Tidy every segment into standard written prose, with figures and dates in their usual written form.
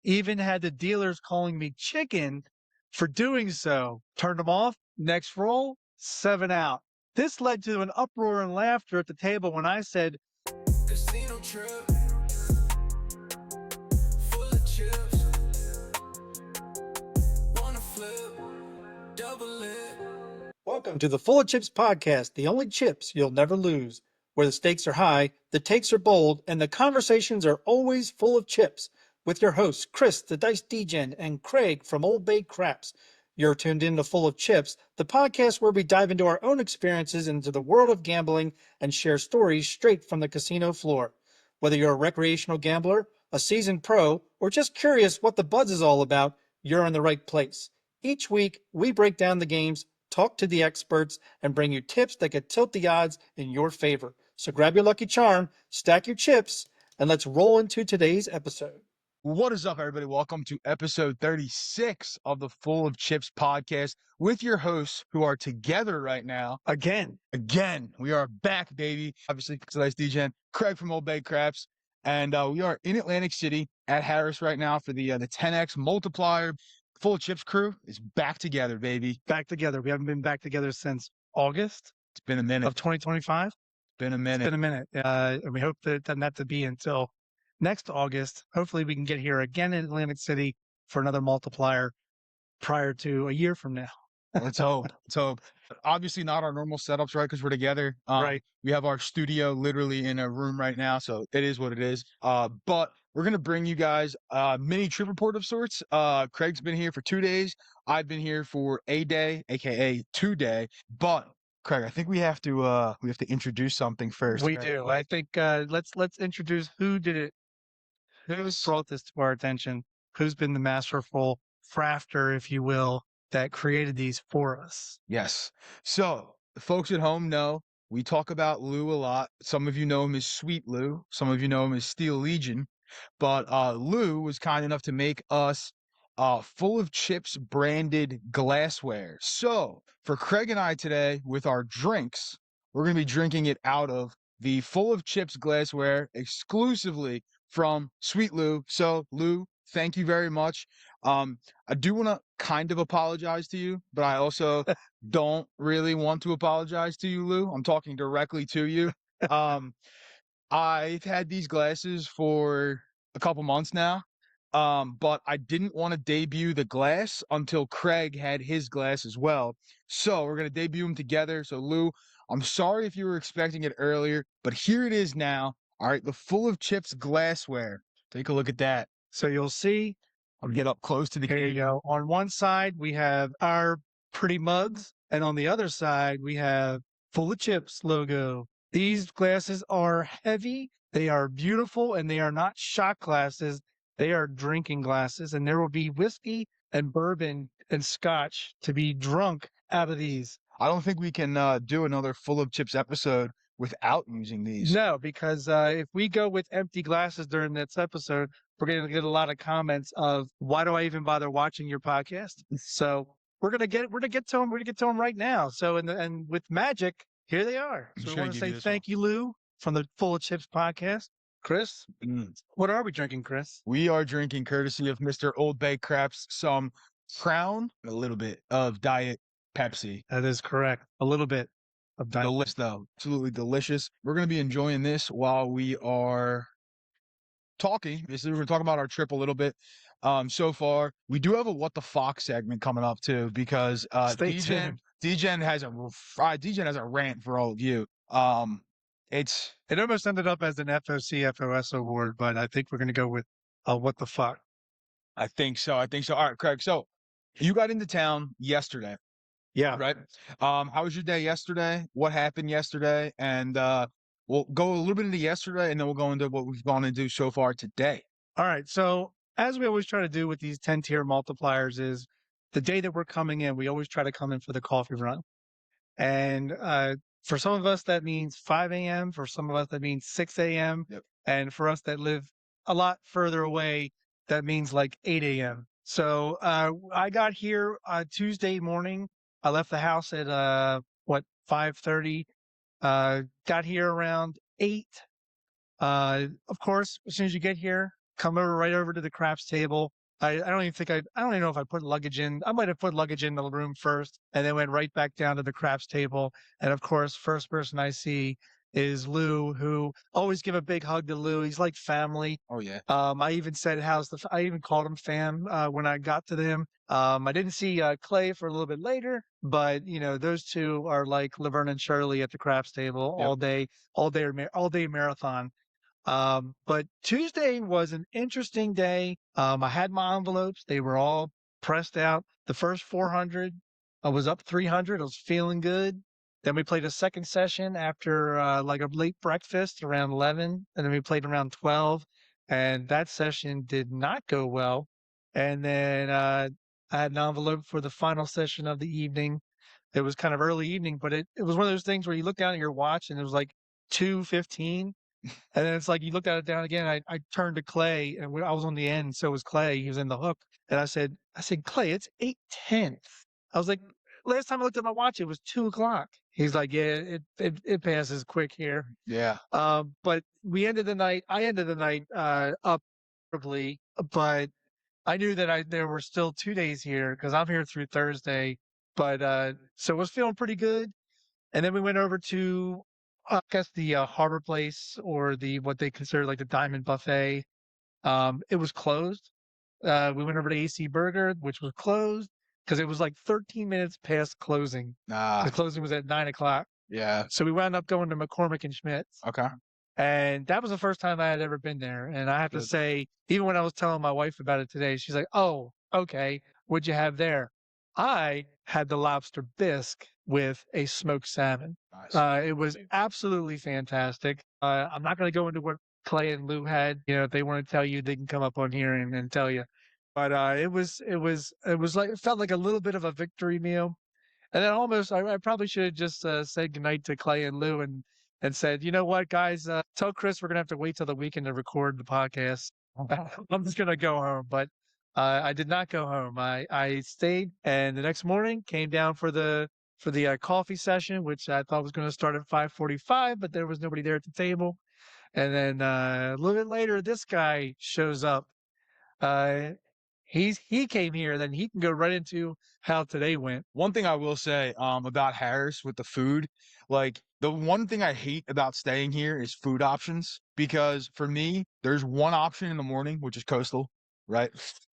even had the dealers calling me chicken for doing so. Turned them off. Next roll, 7 out. This led to an uproar and laughter at the table when I said, Casino trip, full of chips, wanna flip, double it. Welcome to the Full of Chips podcast, the only chips you'll never lose, where the stakes are high, the takes are bold, and the conversations are always full of chips. With your hosts, Chris, the Dice Degen, and Craig from Old Bay Craps. You're tuned in to Full of Chips, the podcast where we dive into our own experiences into the world of gambling and share stories straight from the casino floor. Whether you're a recreational gambler, a seasoned pro, or just curious what the buzz is all about, you're in the right place. Each week, we break down the games, talk to the experts, and bring you tips that could tilt the odds in your favor. So grab your lucky charm, stack your chips, and let's roll into today's episode. What is up, everybody? Welcome to episode 36 of the Full of Chips podcast with your hosts who are together right now. again. We are back, baby. Obviously, it's Dice Degen, Craig from Old Bay Craps, and we are in Atlantic City at Harris right now for the 10X multiplier. Full of Chips crew is back together, baby. Back together. We haven't been back together since August It's been a minute. of 2025. Been a minute. It's been a minute. And we hope that it doesn't have to be until next August. Hopefully we can get here again in Atlantic City for another multiplier prior to a year from now. Let's hope. Let's hope. Obviously not our normal setups, right? Because we're together. Right. We have our studio literally in a room right now, so it is what it is. But we're gonna bring you guys a mini trip report of sorts. Craig's been here for 2 days. I've been here for a day, aka 2 day. But Craig, I think we have to introduce something first. We right? do. I think let's introduce who did it, who's brought this to our attention, who's been the masterful crafter, if you will, that created these for us. Yes. So the folks at home know we talk about Lou a lot. Some of you know him as Sweet Lou. Some of you know him as Steel Legion. But Lou was kind enough to make us Full of Chips branded glassware. So for Craig and I today with our drinks, we're going to be drinking it out of the Full of Chips glassware exclusively from Sweet Lou. So Lou, thank you very much. I do want to kind of apologize to you, but I also don't really want to apologize to you, Lou. I'm talking directly to you. I've had these glasses for a couple months now, but I didn't want to debut the glass until Craig had his glass as well. So we're going to debut them together. So Lou, I'm sorry if you were expecting it earlier, but here it is now. All right, the Full of Chips glassware. Take a look at that. So you'll see, I'll get up close to the here you go. On one side, we have our pretty mugs, and on the other side, we have Full of Chips logo. These glasses are heavy, they are beautiful, and they are not shot glasses. They are drinking glasses, and there will be whiskey and bourbon and scotch to be drunk out of these. I don't think we can do another Full of Chips episode without using these. No, because if we go with empty glasses during this episode, we're going to get a lot of comments of why do I even bother watching your podcast? So we're gonna get to them right now. So and with magic, here they are. I'm So just we gonna want to give say you this thank you, Lou, from the Full of Chips podcast. Chris, what are we drinking, Chris? We are drinking, courtesy of Mr. Old Bay Craps, some Crown, a little bit of Diet Pepsi. That is correct. A little bit of diet. Delicious, though. Absolutely delicious. We're going to be enjoying this while we are talking. We're going to talk about our trip a little bit. So far, we do have a What the Fox segment coming up, too, because Stay tuned. Degen has a rant for all of you. It almost ended up as an FOC FOS award, but I think we're going to go with what the fuck. I think so. All right, Craig. So you got into town yesterday. Yeah. Right. How was your day yesterday? What happened yesterday? And we'll go a little bit into yesterday, and then we'll go into what we've gone to do so far today. All right. So as we always try to do with these 10-tier multipliers is the day that we're coming in, we always try to come in for the coffee run. And for some of us, that means 5 a.m. For some of us, that means 6 a.m. Yep. And for us that live a lot further away, that means like 8 a.m. So I got here Tuesday morning. I left the house at 5:30. Got here around 8. Of course, as soon as you get here, come over right over to the craps table. I don't even think I don't even know if I put luggage in. I might have put luggage in the room first and then went right back down to the craps table. And of course, first person I see is Lou, who always give a big hug to Lou. He's like family. Oh yeah. I even said, I even called him fam when I got to them. I didn't see Clay for a little bit later, but those two are like Laverne and Shirley at the craps table Yep. all day marathon. But Tuesday was an interesting day. I had my envelopes; they were all pressed out. The first 400, I was up 300. I was feeling good. Then we played a second session after like a late breakfast around 11, and then we played around 12, and that session did not go well. And then I had an envelope for the final session of the evening. It was kind of early evening, but it was one of those things where you look down at your watch and it was like 2:15. And then it's like you looked at it down again. I turned to Clay, and I was on the end, so was Clay. He was in the hook, and I said, Clay, it's 8:10. I was like, last time I looked at my watch, it was 2 o'clock. He's like, yeah, it passes quick here. Yeah. But we ended the night. I ended the night up horribly, but I knew that there were still 2 days here because I'm here through Thursday. But so I was feeling pretty good. And then we went over to, I guess, the Harbor Place or what they consider like the Diamond Buffet. It was closed. We went over to AC Burger, which was closed because it was like 13 minutes past closing. The closing was at 9 o'clock. Yeah. So we wound up going to McCormick and Schmidt's. Okay. And that was the first time I had ever been there. And I have to say, even when I was telling my wife about it today, she's like, "Oh, okay. What'd you have there?" I had the lobster bisque with a smoked salmon. Nice. It was absolutely fantastic. I'm not going to go into what Clay and Lou had. If they want to tell you, they can come up on here and tell you. But it was like, it felt like a little bit of a victory meal. And then almost, I probably should have just said goodnight to Clay and Lou and said, you know what, guys, tell Chris we're gonna have to wait till the weekend to record the podcast. I'm just gonna go home, but I did not go home. I stayed, and the next morning came down for the coffee session, which I thought was going to start at 5:45, but there was nobody there at the table. And then a little bit later, this guy shows up. Uh, he came here, then he can go right into how today went. One thing I will say about Harris with the food, like the one thing I hate about staying here is food options because for me, there's one option in the morning, which is Coastal, right?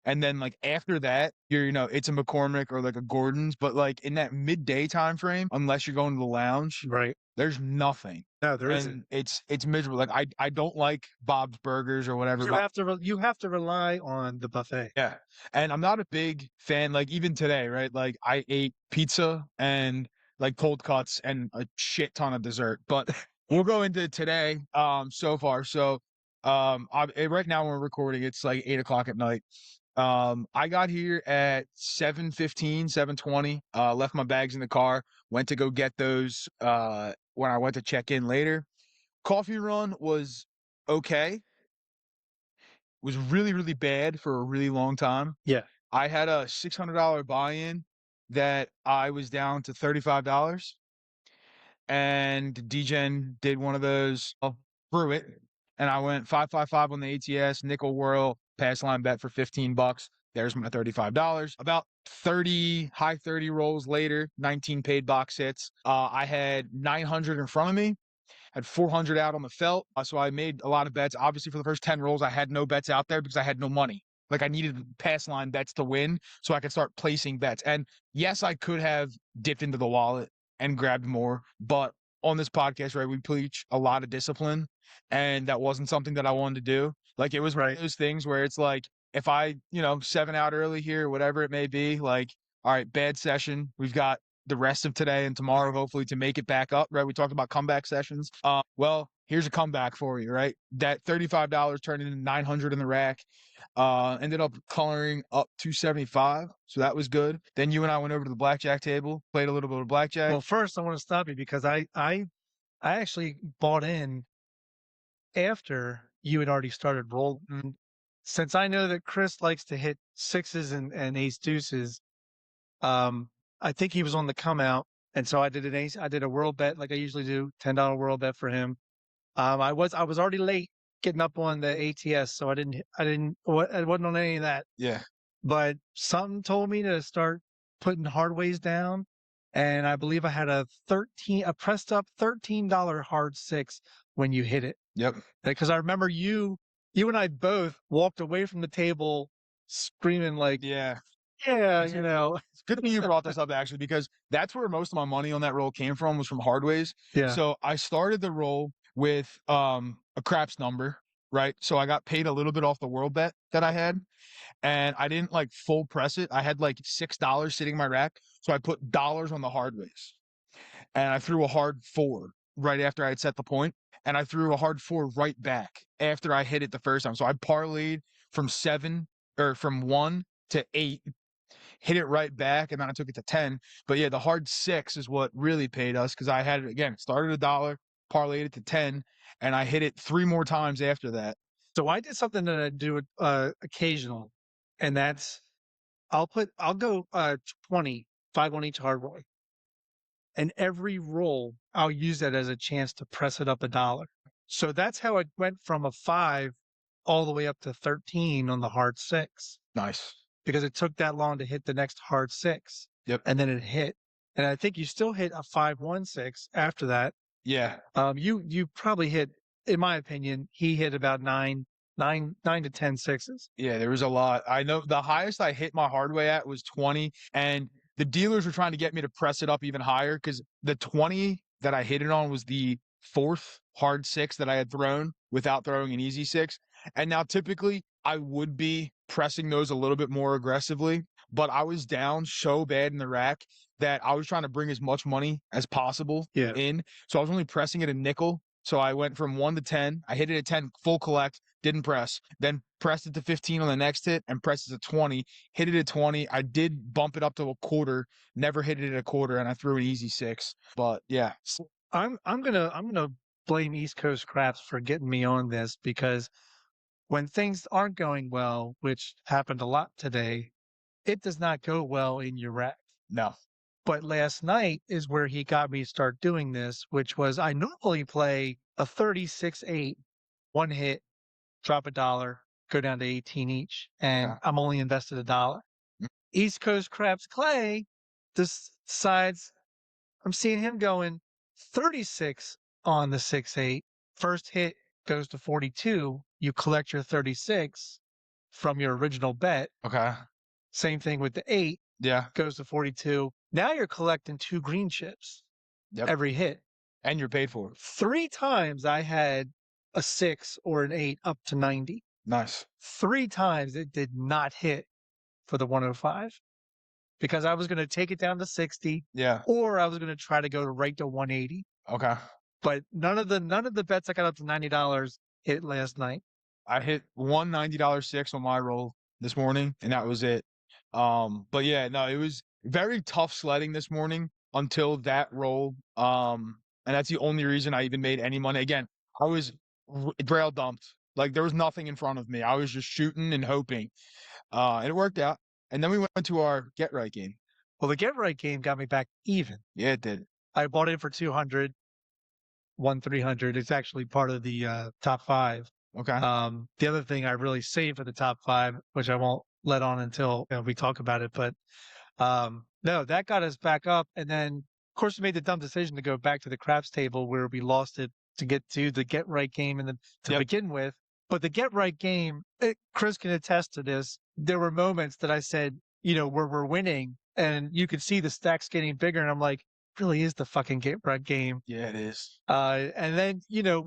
And then like after that, it's a McCormick or like a Gordon's, but like in that midday time frame, unless you're going to the lounge, Right. there's nothing. No, there And it's miserable. Like I don't like Bob's Burgers or whatever. You have to rely on the buffet. Yeah. And I'm not a big fan, like even today, right? Like I ate pizza and like cold cuts and a shit ton of dessert. But we'll go into today so far. So right now when we're recording, it's like 8 o'clock at night. I got here at 7:15, 7:20, left my bags in the car, went to go get those when I went to check in later. Coffee run was okay. Was really, really bad for a really long time. Yeah. I had a $600 buy-in that I was down to $35, and DGen did one of those, threw it, and I went 555 on the ATS, nickel whirl, pass line bet for $15. There's my $35. About 30, high 30 rolls later, 19 paid box hits. I had 900 in front of me. Had 400 out on the felt. So I made a lot of bets. Obviously, for the first 10 rolls, I had no bets out there because I had no money. Like I needed pass line bets to win so I could start placing bets. And yes, I could have dipped into the wallet and grabbed more. But on this podcast, right, we preach a lot of discipline. And that wasn't something that I wanted to do. Like it was one of those things where it's like, if I, 7 out early here, whatever it may be, like, all right, bad session. We've got the rest of today and tomorrow, hopefully, to make it back up, right? We talked about comeback sessions. Well, here's a comeback for you, right? That $35 turned into 900 in the rack. Ended up coloring up 275, so that was good. Then you and I went over to the blackjack table, played a little bit of blackjack. Well, first I want to stop you because I actually bought in after you had already started rolling. Since I know that Chris likes to hit sixes and ace deuces, I think he was on the come out, and so I did a world bet like I usually do, $10 world bet for him. I was already late, getting up on the ATS, so I wasn't on any of that. Yeah. But something told me to start putting hardways down, and I believe I had a pressed up $13 hard six when you hit it. Yep. Because I remember you and I both walked away from the table screaming like, Yeah. yeah, It's good thing you brought this up actually, because that's where most of my money on that roll came from, was from hardways. yeah. So I started the roll with a craps number, right? So I got paid a little bit off the world bet that I had, and I didn't like full press it. I had like $6 sitting in my rack, so I put dollars on the hardways, and I threw a hard 4 right after I had set the point, and I threw a hard 4 right back after I hit it the first time. So I parlayed from 7 or from 1 to 8, hit it right back, and then I took it to 10. But yeah, the hard 6 is what really paid us, because I had it again, started $1, parlayed it to 10, and I hit it 3 more times after that. So I did something that I do occasional, and that's I'll go 20, 5 on each hard roll. And every roll, I'll use that as a chance to press it up $1. So that's how it went from a 5 all the way up to 13 on the hard 6, Nice. because it took that long to hit the next hard 6. Yep. And then it hit. And I think you still hit a 5-1-6 after that. Yeah. You probably hit, in my opinion, he hit about 9 to 10 sixes. Yeah, there was a lot. I know the highest I hit my hardway at was 20, and the dealers were trying to get me to press it up even higher, because the 20 that I hit it on was the 4th hard 6 that I had thrown without throwing an easy 6. And now typically I would be pressing those a little bit more aggressively, but I was down so bad in the rack that I was trying to bring as much money as possible in. So I was only pressing it a nickel. So I went from 1 to 10. I hit it at 10, full collect, didn't press. Then pressed it to 15 on the next hit and pressed it to 20. Hit it at 20. I did bump it up to a quarter, never hit it at a quarter, and I threw an easy 6. But yeah. I'm gonna blame East Coast Craps for getting me on this, because when things aren't going well, which happened a lot today, it does not go well in your rack. No. But last night is where he got me to start doing this, which was I normally play a 36-8, one hit, drop $1, go down to 18 each, and I'm only invested $1. East Coast Craps Clay decides, I'm seeing him going 36 on the 6-8. First hit goes to 42. You collect your 36 from your original bet. Okay. Same thing with the 8. Yeah. Goes to 42. Now you're collecting 2 green chips every hit. And you're paid for it. 3 times I had a 6 or an 8 up to 90. Nice. 3 times it did not hit for the 105, because I was going to take it down to 60. Yeah. Or I was going to try to go right to 180. Okay. But none of the bets I got up to $90 hit last night. I hit one $90 6 on my roll this morning, and that was it. But yeah, no, it was very tough sledding this morning until that roll. And that's the only reason I even made any money. Again, I was braille dumped. Like there was nothing in front of me. I was just shooting and hoping. And it worked out. And then we went to our get right game. Well, the get right game got me back even. Yeah, it did. I bought in for 200, won 300. It's actually part of the top 5. Okay. The other thing I really saved for the top 5, which I won't let on until we talk about it, but no, that got us back up. And then, of course, we made the dumb decision to go back to the craps table where we lost it to get to the get right game and then to begin with. But the get right game, Chris can attest to this. There were moments that I said, where we're winning and you could see the stacks getting bigger. And I'm like, really is the fucking get right game. Yeah, it is. And then,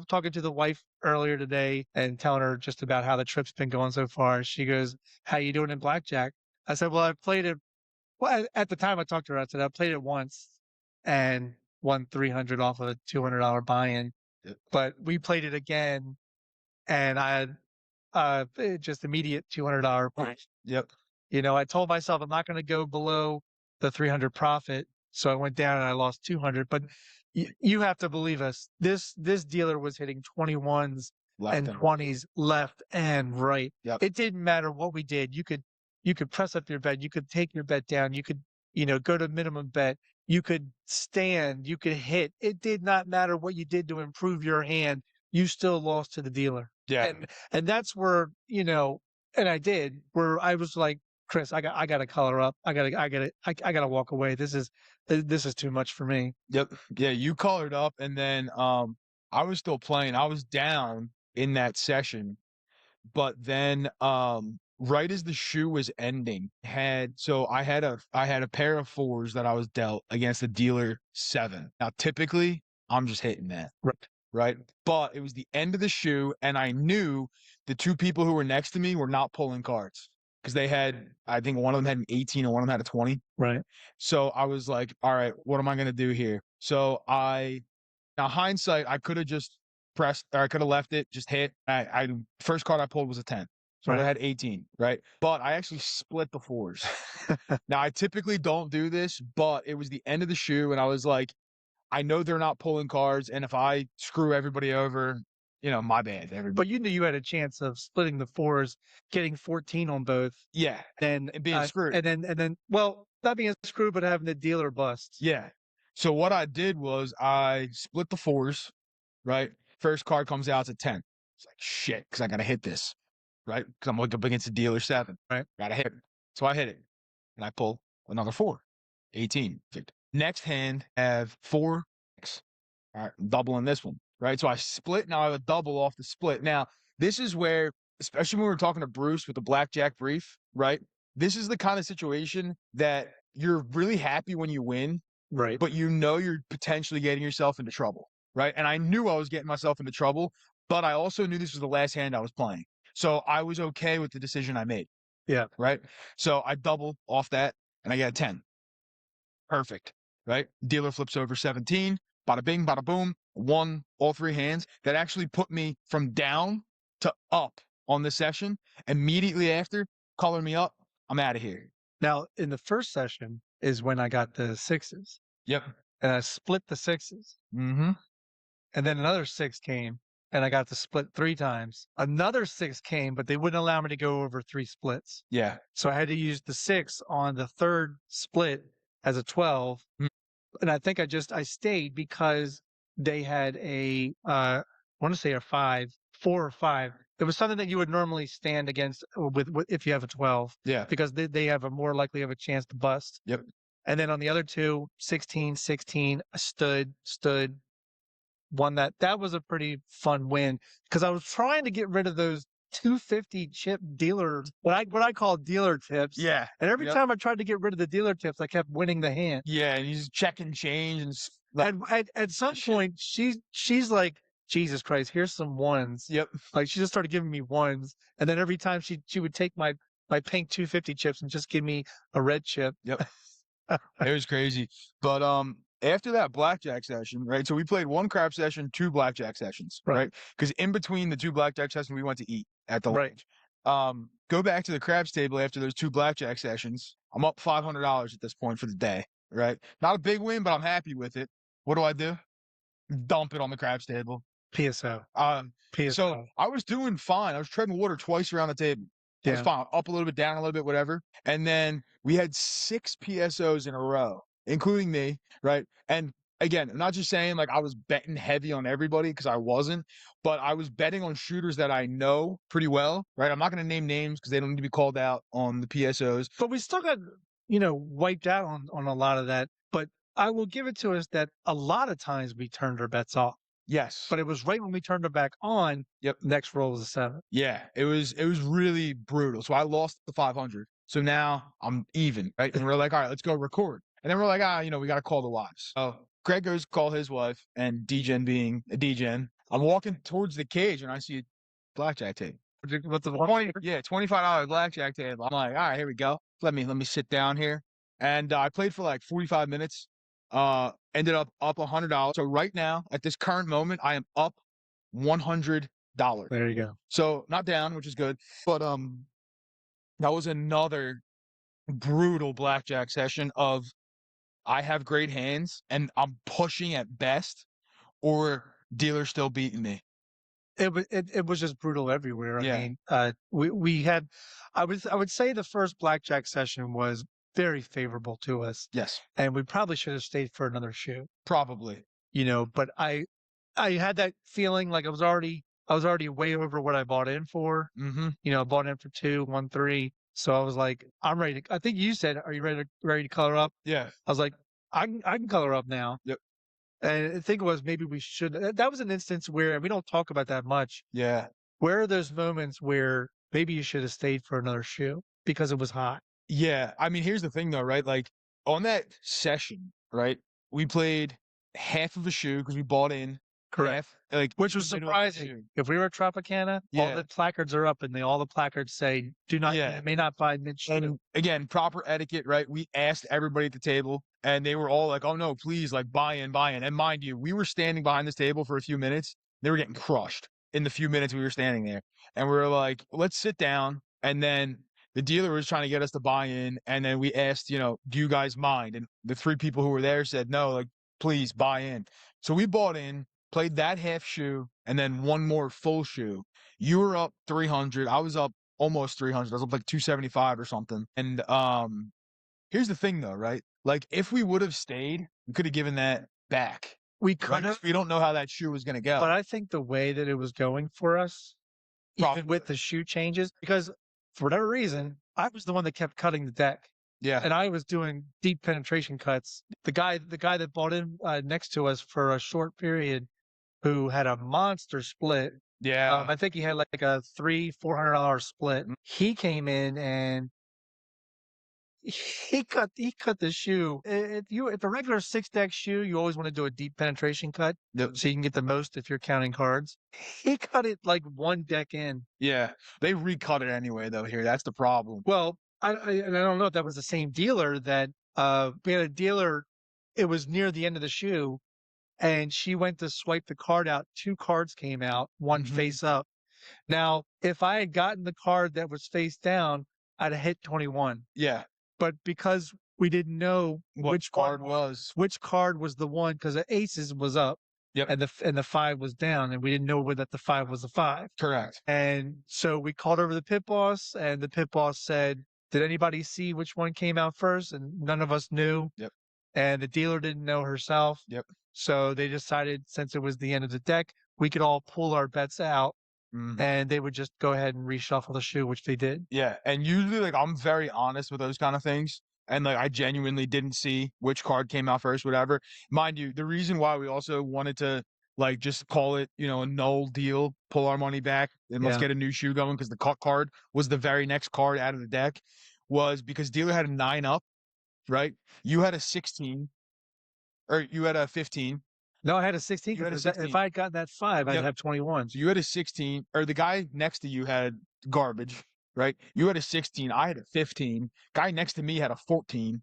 talking to the wife earlier today and telling her just about how the trip's been going so far. She goes, how you doing in Blackjack? I said, well, I played it. Well, at the time I talked to her, I said, I played it once and won 300 off of a $200 buy-in. Yep. But we played it again and I had just immediate $200 price. Yep. I told myself I'm not going to go below the 300 profit. So I went down and I lost 200. But you have to believe us. This dealer was hitting 21s and 20s left and right. Yep. It didn't matter what we did. You could press up your bet. You could take your bet down. You could, go to minimum bet. You could stand. You could hit. It did not matter what you did to improve your hand. you still lost to the dealer. Yeah. And that's where, and I did, where I was like, Chris, I got to color up. I gotta walk away. This is too much for me. Yep. Yeah, you colored up, and then I was still playing. I was down in that session, but then right as the shoe was ending, I had a pair of 4s that I was dealt against the dealer 7. Now typically I'm just hitting that. Right. But it was the end of the shoe, and I knew the 2 people who were next to me were not pulling cards because I think one of them had an 18 and one of them had a 20. Right. So I was like, all right, what am I going to do here? So now hindsight, I could have just pressed, or I could have left it, just hit. First card I pulled was a 10. So I had 18, right? But I actually split the 4s. Now I typically don't do this, but it was the end of the shoe, and I was like, I know they're not pulling cards, and if I screw everybody over, my bad. But you knew you had a chance of splitting the 4s, getting 14 on both. Yeah, and being screwed. And then, well, not being screwed, but having the dealer busts. Yeah. So what I did was I split the 4s, right? First card comes out, it's a 10. It's like, shit, because I got to hit this, right? Because I'm up against the dealer 7. Right. Got to hit it. So I hit it, and I pull another 4. 18. Next hand, I have 4. All right, I'm doubling this one, right? So I split, now I have a double off the split. Now, this is where, especially when we were talking to Bruce with the Blackjack brief, right? This is the kind of situation that you're really happy when you win, Right. but you're potentially getting yourself into trouble, right? And I knew I was getting myself into trouble, but I also knew this was the last hand I was playing. So I was okay with the decision I made. Yeah. Right? So I double off that, and I get a 10. Perfect, right? Dealer flips over 17. Bada bing, bada boom, won all 3 hands. That actually put me from down to up on the session. Immediately after, color me up, I'm out of here. Now, in the first session is when I got the 6s. Yep. And I split the 6s. Mm-hmm. And then another 6 came, and I got to split 3 times. Another 6 came, but they wouldn't allow me to go over 3 splits. Yeah. So I had to use the 6 on the 3rd split as a 12. And I think I stayed because they had I want to say a 5, 4 or 5. It was something that you would normally stand against with if you have a 12. Yeah. Because they have a more likely of a chance to bust. Yep. And then on the other 2, 16, 16, I stood, won that. That was a pretty fun win because I was trying to get rid of those 250 chip dealers, what I call dealer tips. Yeah. And every time I tried to get rid of the dealer tips, I kept winning the hand. Yeah, and he's checking change and at some point she's like, Jesus Christ, here's some 1s. Yep. Like she just started giving me 1s. And then every time she would take my pink 250 chips and just give me a red chip. Yep. It was crazy. But after that blackjack session, right? So we played 1 crap session, 2 blackjack sessions, right? Because in between the 2 blackjack sessions, we went to eat at the lunch. Go back to the craps table after those 2 blackjack sessions. I'm up $500 at this point for the day, right? Not a big win, but I'm happy with it. What do? Dump it on the craps table. PSO. PSO. So I was doing fine. I was treading water twice around the table. It was fine. Up a little bit, down a little bit, whatever. And then we had 6 PSOs in a row, including me, right? And again, I'm not just saying like I was betting heavy on everybody because I wasn't, but I was betting on shooters that I know pretty well, right? I'm not going to name names because they don't need to be called out on the PSOs. But we still got, wiped out on a lot of that. But I will give it to us that a lot of times we turned our bets off. Yes. But it was right when we turned it back on. Yep. Next roll was a 7. Yeah. It was really brutal. So I lost the 500. So now I'm even, right? And we're like, all right, let's go record. And then we're like, we got to call the wives. So Greg goes call his wife, and Degen being a Degen. I'm walking towards the cage and I see a blackjack table. What's the $25 blackjack table. I'm like, all right, here we go. Let me sit down here. And I played for like 45 minutes. Ended up $100. So right now, at this current moment, I am up $100. There you go. So not down, which is good. But that was another brutal blackjack session of I have great hands and I'm pushing at best, or dealer still beating me. It was just brutal everywhere. Yeah. I mean, we had, I would say the first blackjack session was very favorable to us. Yes. And we probably should have stayed for another shoe. Probably. But I had that feeling like I was already way over what I bought in for. Mm-hmm. You know, I bought in for 2, won 3. So I was like, I'm ready to, I think you said, are you ready to color up? Yeah. I was like, I can color up now. Yep. And I think it was maybe we should, that was an instance where, and we don't talk about that much. Yeah. Where are those moments where maybe you should have stayed for another shoe because it was hot? Yeah. I mean, here's the thing though, right? Like on that session, right? We played half of a shoe because we bought in Correct. half, like Which was we made it up a surprising. shoe. If we were at Tropicana, all Yeah. the placards are up and all the placards say, do not, Yeah. may not buy mid shoe. And again, proper etiquette, right? We asked everybody at the table and they were all like, oh no, please, like buy in, buy in. And mind you, we were standing behind this table for a few minutes. They were getting crushed in the few minutes we were standing there. And we were like, let's sit down. And then the dealer was trying to get us to buy in. And then we asked, you know, do you guys mind? And the 3 people who were there said, no, like, please buy in. So we bought in, played that half shoe, and then one more full shoe. You were up 300. I was up almost 300. I was up like 275 or something. And here's the thing though, right? Like if we would have stayed, we could have given that back. We Right? could 'Cause have, we don't know how that shoe was gonna go. but I think the way that it was going for us, even with the shoe changes, because for whatever reason, I was the one that kept cutting the deck. Yeah. And I was doing deep penetration cuts. The guy that bought in next to us for a short period, who had a monster split. Yeah. I think he had like a $300-400 split. He came in and he cut the shoe. If a regular 6-deck shoe, you always want to do a deep penetration cut Yep. so you can get the most if you're counting cards. He cut it like 1 deck in. Yeah. They recut it anyway though here. That's the problem. Well, and I don't know if that was the same dealer that we had a dealer. It was near the end of the shoe, and she went to swipe the card out. 2 cards came out, one Mhm. face up. Now, if I had gotten the card that was face down, I'd have hit 21. Yeah. But because we didn't know Which card was. which card was the one, because the aces was up, Yep. and the 5 was down, and we didn't know that the 5 was the 5. Correct. And so we called over the pit boss, and the pit boss said, "Did anybody see which one came out first?" And none of us knew. Yep. And the dealer didn't know herself. Yep. So they decided, since it was the end of the deck, we could all pull our bets out, Mhm. and they would just go ahead and reshuffle the shoe, which they did. Yeah. And usually like I'm very honest with those kind of things. And like I genuinely didn't see which card came out first, whatever. Mind you, the reason why we also wanted to like just call it, you know, a null deal, pull our money back, and let's Yeah. get a new shoe going because the cut card was the very next card out of the deck, was because dealer had a 9 up, right? You had a 16, or you had a 15. No, I had a 16. You had a 'Cause if 16. I had gotten that 5, I'd Yep. have 21. So you had a 16, or the guy next to you had garbage, right? You had a 16, I had a 15. Guy next to me had a 14.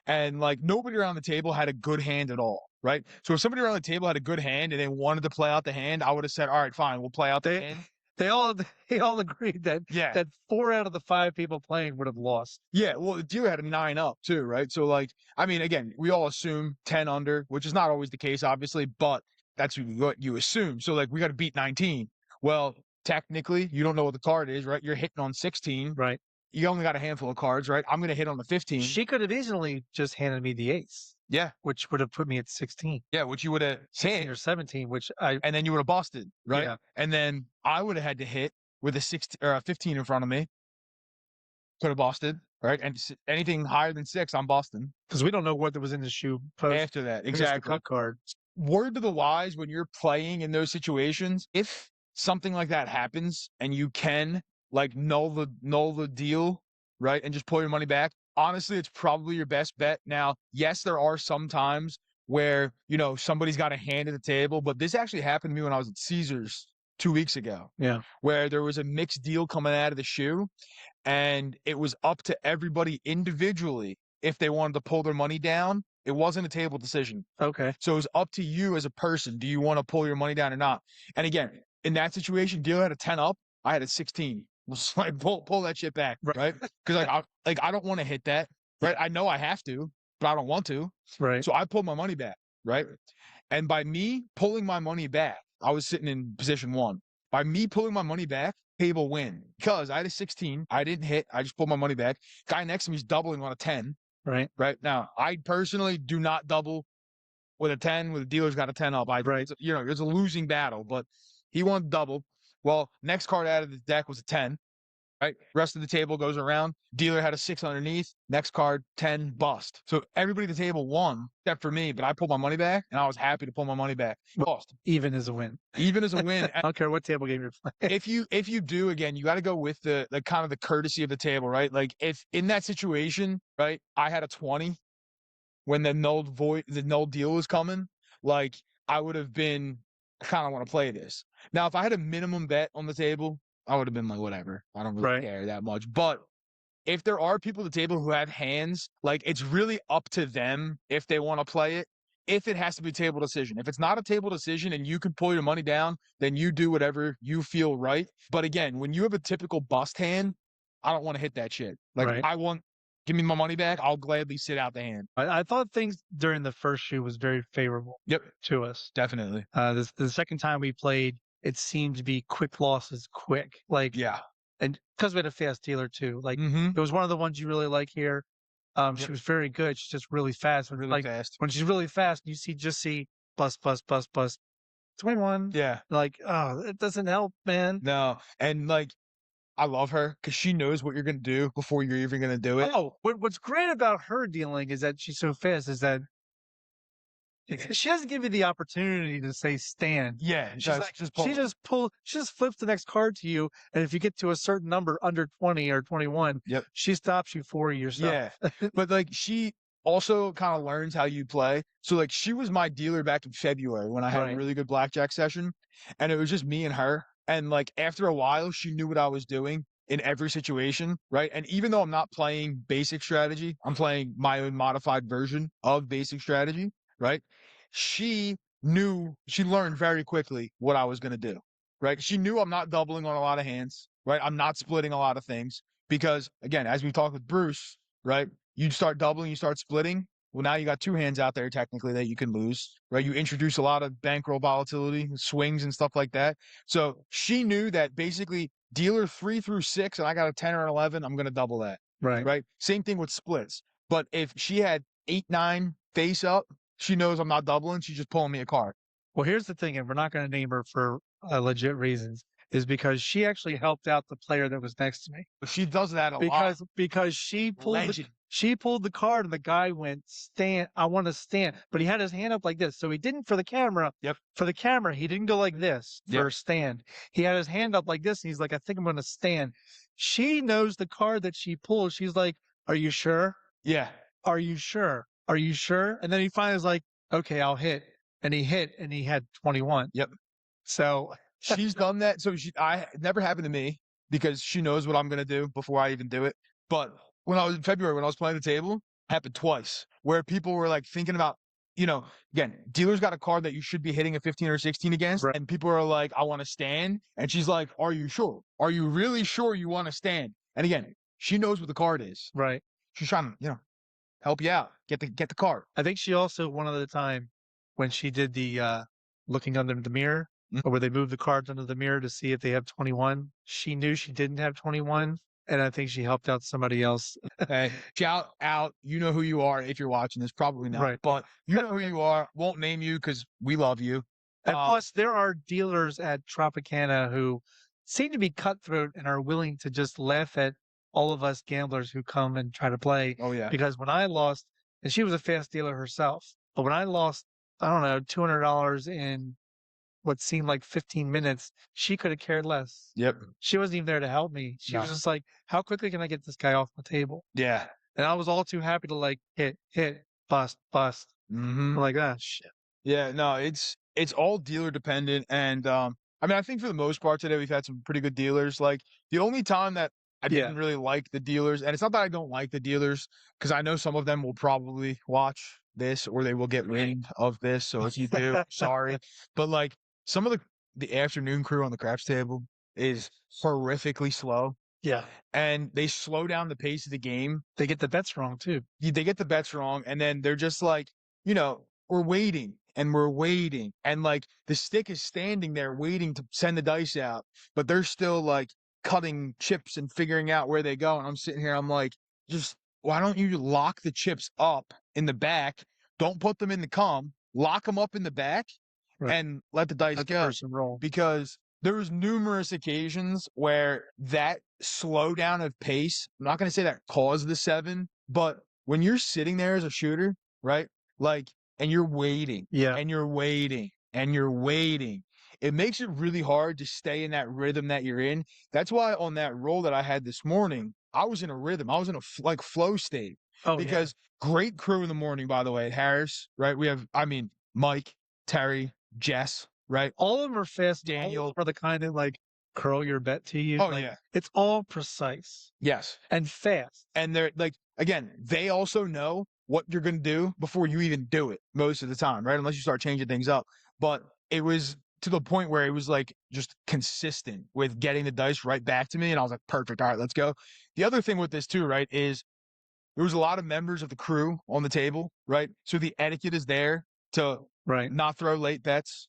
And like nobody around the table had a good hand at all, right? So if somebody around the table had a good hand and they wanted to play out the hand, I would have said, all right, fine, we'll play out the hand. They all agreed that Yeah. that 4 out of the 5 people playing would have lost. Yeah, well, the dealer had a 9 up too, right? So like, I mean, again, we all assume 10 under, which is not always the case, obviously, but that's what you assume. So like, we got to beat 19. Well, technically, you don't know what the card is, right? You're hitting on 16. Right. You only got a handful of cards, right? I'm going to hit on the 15. She could have easily just handed me the ace, Yeah, which would have put me at 16 yeah, which you would have 16 hit, or 17, which I and then you would have busted, right? Yeah. And then I would have had to hit with a 16 or a 15 in front of me. Could have busted, right? And anything higher than 6, I'm busting. because we don't know what was in the shoe post. After that, Just the exactly. cut card. Word to the wise, when you're playing in those situations, if something like that happens and you can like null the deal, right, and just pull your money back, honestly, it's probably your best bet. Now, yes, there are some times where, you know, somebody's got a hand at the table, but this actually happened to me when I was at Caesars 2 weeks ago, Yeah. where there was a mixed deal coming out of the shoe, and it was up to everybody individually if they wanted to pull their money down. It wasn't a table decision. Okay. So it was up to you as a person. Do you want to pull your money down or not? And again, in that situation, dealer had a 10 up. I had a 16. Just like pull that shit back, Right. right? Because I don't want to hit that, right? I know I have to, but I don't want to. Right. So I pulled my money back, right? And by me pulling my money back, I was sitting in position 1. By me pulling my money back, table win, because I had a 16. I didn't hit. I just pulled my money back. Guy next to me is doubling on a 10. Right. Right now, I personally do not double with a 10, with the dealer's got a 10 up. Right. It's a losing battle, but he won double. Well, next card out of the deck was a 10. Right. Rest of the table goes around. Dealer had a 6 underneath. Next card, 10 bust. So everybody at the table won except for me, but I pulled my money back and I was happy to pull my money back. Lost. Even as a win. Even as a win. I don't care what table game you're playing. If you do, again, you got to go with the kind of the courtesy of the table, right? Like if in that situation, right, I had a 20 when the null deal was coming, like I would have been, I kind of want to play this. Now, if I had a minimum bet on the table, I would have been like, whatever. I don't really care that much. But if there are people at the table who have hands, like it's really up to them if they want to play it. If it has to be table decision. If it's not a table decision and you can pull your money down, then you do whatever you feel right. But again, when you have a typical bust hand, I don't want to hit that shit. Like give me my money back. I'll gladly sit out the hand. I thought things during the first shoe was very favorable. Yep. To us. Definitely. The second time we played, it seemed to be quick losses, quick. Like, yeah. And because we had a fast dealer too. Like, it was one of the ones you really like here. She was very good. She's just really fast. Really fast. When she's really fast, you see bust, 21. Yeah. Like, oh, it doesn't help, man. No. And like, I love her because she knows what you're going to do before you're even going to do it. Oh, what's great about her dealing is that she's so fast is that she doesn't give you the opportunity to say stand. Yeah. She just flips the next card to you. And if you get to a certain number under 20 or 21, she stops you for yourself. Yeah. But like she also kind of learns how you play. So like she was my dealer back in February when I had a really good blackjack session. And it was just me and her. And like after a while, she knew what I was doing in every situation, right? And even though I'm not playing basic strategy, I'm playing my own modified version of basic strategy, right? She learned very quickly what I was going to do, right? She knew I'm not doubling on a lot of hands, right? I'm not splitting a lot of things because, again, as we talked with Bruce, right? You start doubling, you start splitting. Well, now you got 2 hands out there technically that you can lose, right? You introduce a lot of bankroll volatility, swings and stuff like that. So she knew that basically dealer 3 through 6 and I got a 10 or an 11, I'm going to double that, right? Same thing with splits. But if she had 8, 9 face up, she knows I'm not doubling. She's just pulling me a card. Well, here's the thing, and we're not going to name her for legit reasons, is because she actually helped out the player that was next to me. But she does that a lot. Because she pulled the card and the guy went, stand, I want to stand. But he had his hand up like this. So he didn't for the camera. Yep. For the camera, he didn't go like this for stand. He had his hand up like this. And he's like, I think I'm going to stand. She knows the card that she pulled. She's like, are you sure? Yeah. Are you sure? Are you sure? And then he finally was like, okay, I'll hit. And he hit and he had 21. Yep. So she's done that. So it never happened to me because she knows what I'm going to do before I even do it. But when I was in February, when I was playing the table, it happened twice where people were like thinking about, again, dealer's got a card that you should be hitting a 15 or 16 against. Right. And people are like, I want to stand. And she's like, are you sure? Are you really sure you want to stand? And again, she knows what the card is. Right. She's trying to, help you out. Get the card. I think she also, one other time when she did the looking under the mirror, or where they moved the cards under the mirror to see if they have 21, she knew she didn't have 21. And I think she helped out somebody else. Hey, shout out. You know who you are if you're watching this. Probably not. Right. But you know who you are. Won't name you because we love you. And plus, there are dealers at Tropicana who seem to be cutthroat and are willing to just laugh at all of us gamblers who come and try to play. Oh, yeah. Because when I lost, and she was a fast dealer herself, but when I lost, I don't know, $200 in what seemed like 15 minutes, she could have cared less. Yep. She wasn't even there to help me. She was just like, how quickly can I get this guy off the table? Yeah. And I was all too happy to like hit, bust. Mm-hmm. I'm like, ah, shit. Yeah, no, it's all dealer dependent. And I think for the most part today, we've had some pretty good dealers. Like the only time that I didn't really like the dealers, and it's not that I don't like the dealers, because I know some of them will probably watch this or they will get wind of this. So if you do, sorry. But like some of the afternoon crew on the craps table is horrifically slow. Yeah. And they slow down the pace of the game. They get the bets wrong too. They get the bets wrong. And then they're just like, we're waiting and we're waiting. And like the stick is standing there waiting to send the dice out, but they're still like cutting chips and figuring out where they go. And I'm sitting here, I'm like, just why don't you lock the chips up in the back? Don't put them in the cum. lock them up in the back Right. and let the dice Let the go. person roll. Because there was numerous occasions where that slowdown of pace, I'm not going to say that caused the 7, but when you're sitting there as a shooter, right? Like, and you're waiting, Yeah. and you're waiting, and you're waiting, it makes it really hard to stay in that rhythm that you're in. That's why on that roll that I had this morning, I was in a rhythm. I was in a like flow state. Oh, Because great crew in the morning, by the way, at Harris, right? We have, I mean, Mike, Terry, Jess, right? all of them are fast. Daniel. All are the kind that like curl your bet to you. Oh, like, yeah. It's all precise Yes. and fast. And they're like, again, they also know what you're going to do before you even do it most of the time, right? Unless you start changing things up. But it was to the point where it was like just consistent with getting the dice right back to me. And I was like, perfect. All right, let's go. The other thing with this too, right, is there was a lot of members of the crew on the table, right? So the etiquette is there to Right. not throw late bets,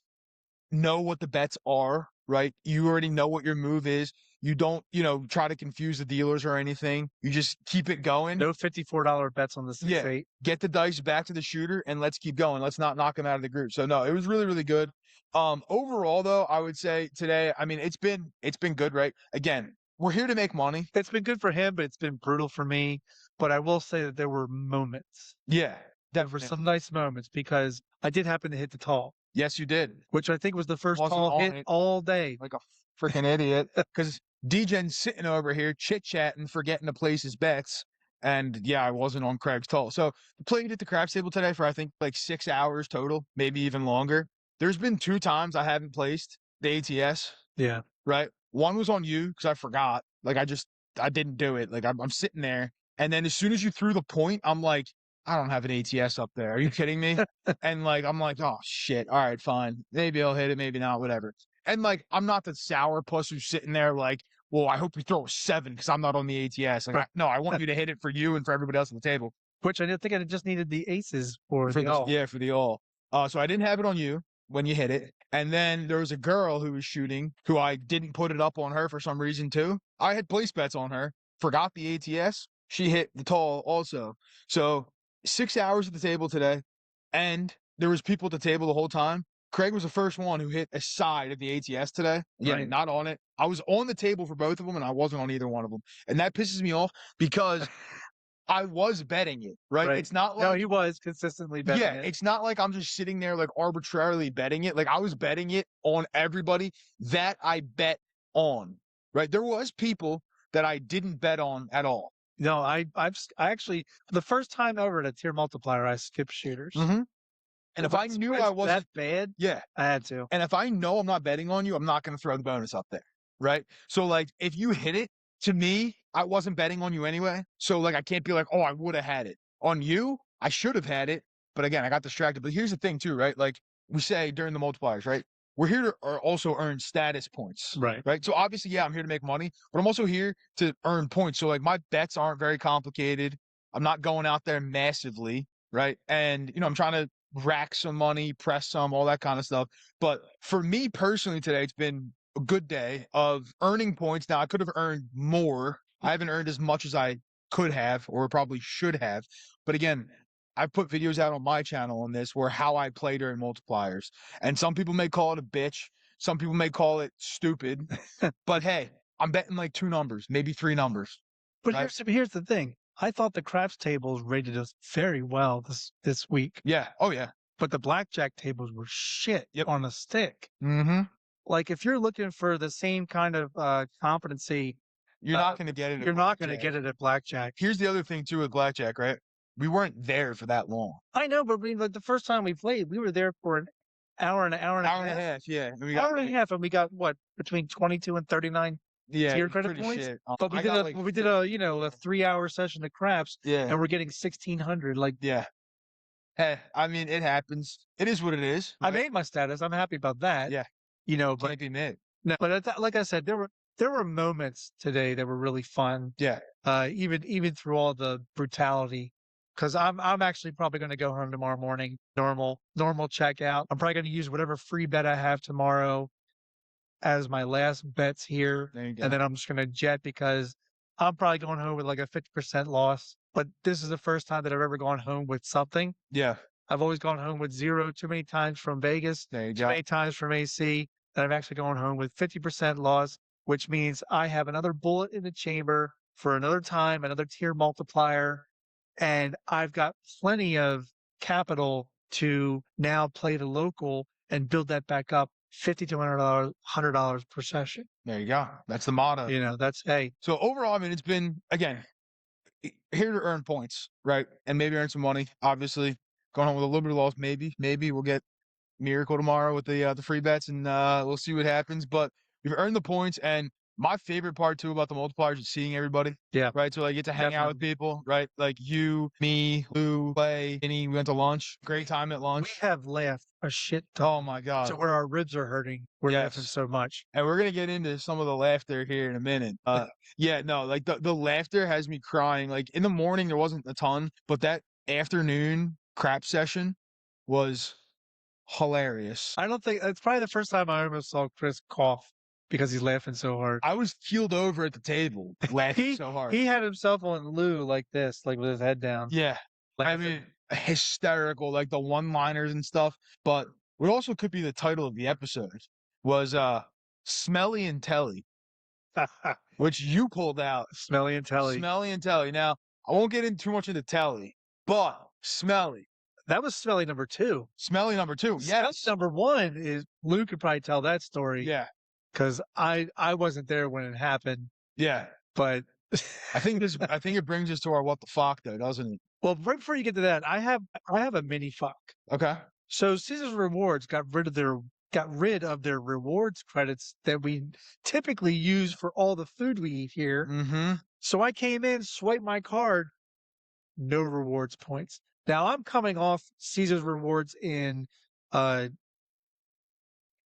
know what the bets are, right? You already know what your move is. You don't, try to confuse the dealers or anything. You just keep it going. No $54 bets on the 6-8. Get the dice back to the shooter and let's keep going. Let's not knock him out of the group. So no, it was really, really good. Overall though, I would say today, I mean, it's been good, right? Again, we're here to make money. It's been good for him, but it's been brutal for me. But I will say that there were moments. Yeah, There were definitely. some nice moments because I did happen to hit the tall, Yes, you did. which I think was the first Wasn't tall on hit it. all day. Like a freaking idiot. Because DJ's sitting over here chit-chatting, forgetting to place his bets. And yeah, I wasn't on Craig's tall. So I played at the craps table today for I think like 6 hours total, maybe even longer. There's been 2 times I haven't placed the ATS, Yeah. right? One was on you because I forgot. Like I didn't do it. Like I'm sitting there. And then as soon as you threw the point, I'm like, I don't have an ATS up there. Are you kidding me? And like, I'm like, oh shit. All right, fine. Maybe I'll hit it, maybe not, whatever. And like, I'm not the sour puss who's sitting there like, well, I hope you throw a 7 because I'm not on the ATS. Like, Right. no, I want you to hit it for you and for everybody else on the table. Which I didn't think I just needed the aces for the the, all. yeah, for the all. So I didn't have it on you when you hit it. And then there was a girl who was shooting who I didn't put it up on her for some reason too. I had place bets on her, forgot the ATS. She hit the tall also. So 6 hours at the table today, and there was people at the table the whole time. Craig was the first one who hit a side of the ATS today. Yeah, Right. not on it. I was on the table for both of them, and I wasn't on either one of them. And that pisses me off because I was betting it, right? Right. It's not No, like he was consistently betting yeah, it. it's not like I'm just sitting there like arbitrarily betting it. Like I was betting it on everybody that I bet on, right? There was people that I didn't bet on at all. No, I actually for the first time ever at a tier multiplier, I skipped shooters. Mm-hmm. And if I Once knew it's I wasn't, that bad, yeah, I had to. and if I know I'm not betting on you, I'm not going to throw the bonus up there, right? So like if you hit it, to me, I wasn't betting on you anyway. So like I can't be like, oh, I would have had it. On you, I should have had it. But again, I got distracted. But here's the thing too, right? Like we say during the multipliers, right? We're here to also earn status points, Right. right? So obviously, yeah, I'm here to make money, but I'm also here to earn points. So like my bets aren't very complicated. I'm not going out there massively, right? And I'm trying to rack some money, press some, all that kind of stuff. But for me personally today, it's been a good day of earning points. Now I could have earned more. I haven't earned as much as I could have or probably should have. But again, I've put videos out on my channel on this where how I play during multipliers. And some people may call it a bitch. Some people may call it stupid. But hey, I'm betting like 2 numbers, maybe 3 numbers. But Right. here's the thing. I thought the craps tables rated us very well this week, Yeah. Oh, yeah. but the blackjack tables were shit Yep. on a stick. Mm-hmm. Like if you're looking for the same kind of competency, You're not going to get it. you're not going to get it at blackjack. Here's the other thing too with blackjack, right? We weren't there for that long. I know, but I mean, like the first time we played, we were there for an hour and an hour and Hour a and a half. half, yeah. And we Hour and a half, and we got what between 22 and 39 yeah, tier it's credit pretty points. shit. But we I did got, a like, we did a 3-hour session of craps, yeah, and we're getting 1,600. Like yeah. Hey, I mean, it happens. It is what it is. I made my status. I'm happy about that. Yeah. But Can't be mad. no, but like I said, there were moments today that were really fun. Yeah. Even through all the brutality. Because I'm actually probably going to go home tomorrow morning, normal checkout. I'm probably going to use whatever free bet I have tomorrow as my last bets here, There you go. and then I'm just going to jet because I'm probably going home with like a 50% loss. But this is the first time that I've ever gone home with something. Yeah. I've always gone home with 0 too many times from Vegas, There you too go. many times from AC, and I've actually gone home with 50% loss, which means I have another bullet in the chamber for another time, another tier multiplier, and I've got plenty of capital to now play the local and build that back up $50 to $100 per session. There you go. That's the motto. You know, that's hey. So overall, I mean, it's been, again, here to earn points, right? And maybe earn some money. Obviously, going home with a little bit of loss, maybe we'll get miracle tomorrow with the free bets, and we'll see what happens. But we've earned the points, and my favorite part too about the multipliers is seeing everybody. Yeah. Right. So I get to hang out with people, right? Like you, me, Lou, Clay, Vinny. We went to lunch. Great time at We lunch. have laughed a shit Oh ton my God. to where our ribs are hurting. We're laughing Yes. so much. And we're gonna get into some of the laughter here in a minute. Yeah, no, like the laughter has me crying. Like in the morning there wasn't a ton, but that afternoon crap session was hilarious. I don't think it's probably the first time I almost saw Chris cough because he's laughing so hard. I was keeled over at the table laughing He so hard. he had himself on Lou like this, like with his head down. Yeah, I laughing. mean hysterical, like the one-liners and stuff. But what also could be the title of the episode was Smelly and Telly, which you pulled out. Smelly and Telly. Smelly and Telly. Now, I won't get into too much into Telly, but Smelly. That was Smelly number 2. Smelly number 2. Smelly Yes. number 1 is Lou could probably tell that story. Yeah. Because I wasn't there when it happened, Yeah. but I think it brings us to our what the fuck though, doesn't it? well, right before you get to that, I have a mini fuck. Okay. So Caesar's Rewards got rid of their rewards credits that we typically use for all the food we eat here. Mm-hmm. So I came in, swiped my card, no rewards points. Now I'm coming off Caesar's Rewards in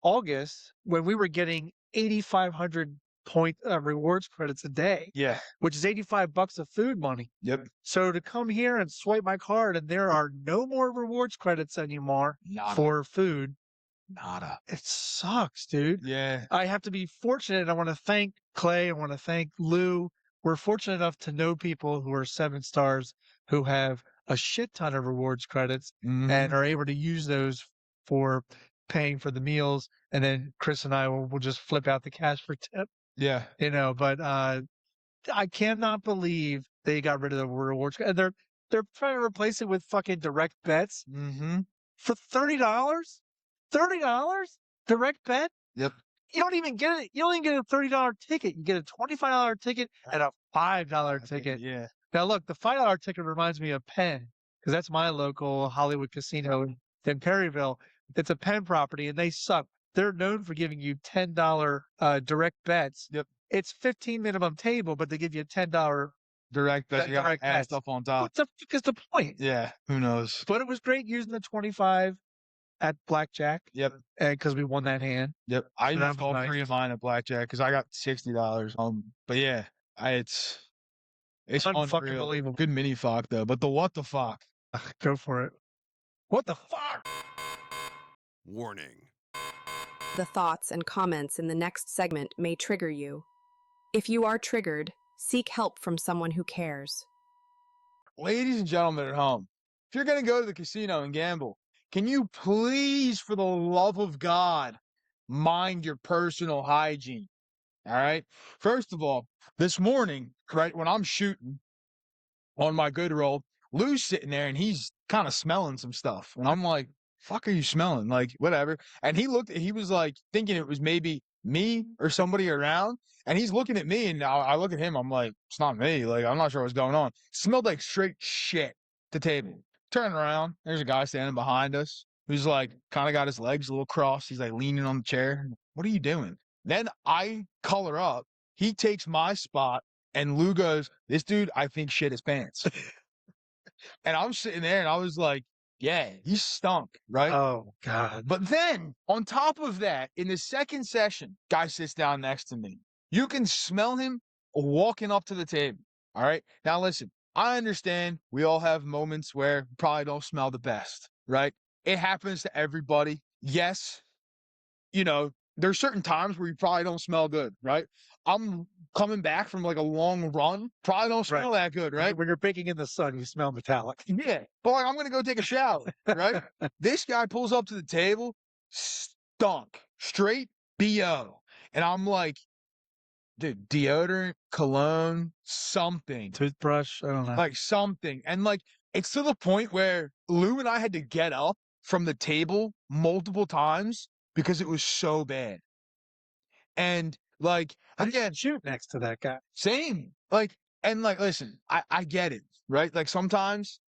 August when we were getting 8,500 point rewards credits a day, Yeah. which is $85 of food money. Yep. So to come here and swipe my card and there are no more rewards credits anymore Nada. for food, Nada. it sucks, dude. Yeah. I have to be fortunate. I want to thank Clay. I want to thank Lou. We're fortunate enough to know people who are 7 stars who have a shit ton of rewards credits Mhm. and are able to use those for paying for the meals. And then Chris and I will just flip out the cash for tip, Yeah. you know, but I cannot believe they got rid of the rewards. And they're trying to replace it with fucking direct bets Mm-hmm. for $30. $30 direct bet. Yep. You don't even get it. You don't even get a $30 ticket. You get a $25 ticket and a $5 ticket. Yeah. Now look, the $5 ticket reminds me of Penn because that's my local Hollywood casino in Perryville. It's a Penn property and they suck. They're known for giving you $10 direct bets. Yep. It's 15 minimum table, but they give you a $10. Direct bets. You got direct add bets. stuff on top. What the fuck is the point? Yeah. Who knows? But it was great using the 25 at Blackjack. Yep. And because we won that hand. Yep. I So that used was all nice. 3 of mine at Blackjack because I got $60. But yeah, it's Unfucking unreal. believable. Good mini fuck though. But the what the fuck? Go for it. What the fuck? Warning. The thoughts and comments in the next segment may trigger you. If you are triggered, seek help from someone who cares. Ladies and gentlemen at home, if you're going to go to the casino and gamble, can you please, for the love of God, mind your personal hygiene? All right. First of all, this morning, right, when I'm shooting on my good roll, Lou's sitting there and he's kind of smelling some stuff. And I'm like, fuck are you smelling? Like, whatever. And he was like thinking it was maybe me or somebody around. And he's looking at me and I look at him. I'm like, it's not me. Like, I'm not sure what's going on. Smelled like straight shit at the table. Turn around. There's a guy standing behind us who's like kind of got his legs a little crossed. He's like leaning on the chair. What are you doing? Then I color up. He takes my spot and Lou goes, this dude, I think shit his pants. And I'm sitting there and I was like, yeah, he stunk, right? Oh, God. But then, on top of that, in the second session, guy sits down next to me. You can smell him walking up to the table. All right. Now, listen, I understand we all have moments where we probably don't smell the best, right? It happens to everybody. Yes, you know, there's certain times where you probably don't smell good, right? I'm coming back from like a long run, probably don't smell that good, right? When you're baking in the sun, you smell metallic. Yeah, but like I'm gonna go take a shower, right? This guy pulls up to the table, stunk, straight BO, and I'm like, dude, deodorant, cologne, something, Toothbrush, I don't know. like something, and like it's to the point where Lou and I had to get up from the table multiple times because it was so bad. And like again, Shoot next to that guy. same. Like, and like, listen, I get it, right? Like sometimes,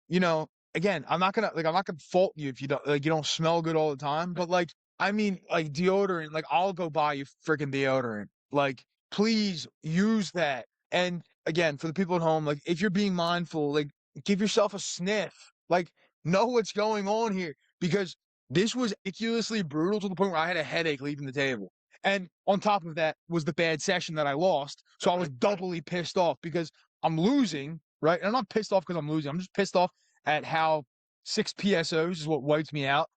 again, I'm not gonna fault you if you don't smell good all the time, but like, I mean, like deodorant, like I'll go buy you freaking deodorant. Like, please use that. And again, for the people at home, like if you're being mindful, like give yourself a sniff. Like, know what's going on here because this was ridiculously brutal to the point where I had a headache leaving the table. And on top of that was the bad session that I lost. So I was doubly pissed off because I'm losing, right? And I'm not pissed off because I'm losing. I'm just pissed off at how 6 PSOs is what wipes me out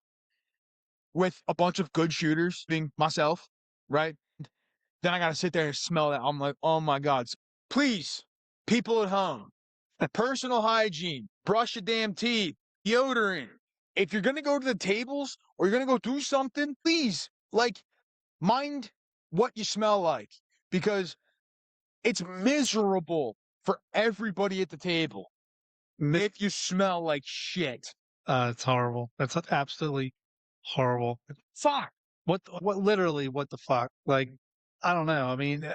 with a bunch of good shooters being myself, right? Then I got to sit there and smell that. I'm like, oh my God. So please, people at home, personal hygiene, brush your damn teeth, deodorant. If you're going to go to the tables or you're going to go do something, please, like, mind what you smell like because it's miserable for everybody at the table if you smell like shit. It's horrible. That's absolutely horrible. Fuck. What literally, what the fuck? Like, I don't know. I mean,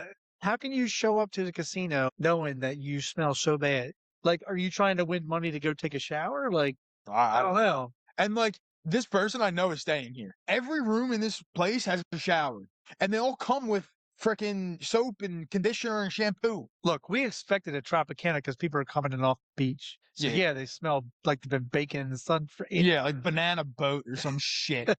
how can you show up to the casino knowing that you smell so bad? Like, are you trying to win money to go take a shower? Like, I don't know. And like this person I know is staying here. Every room in this place has a shower, and they all come with freaking soap and conditioner and shampoo. Look, we expected a Tropicana because people are coming in off the beach. So yeah, they smell like they've been baking in the sun for 8 Yeah, like banana boat or some shit.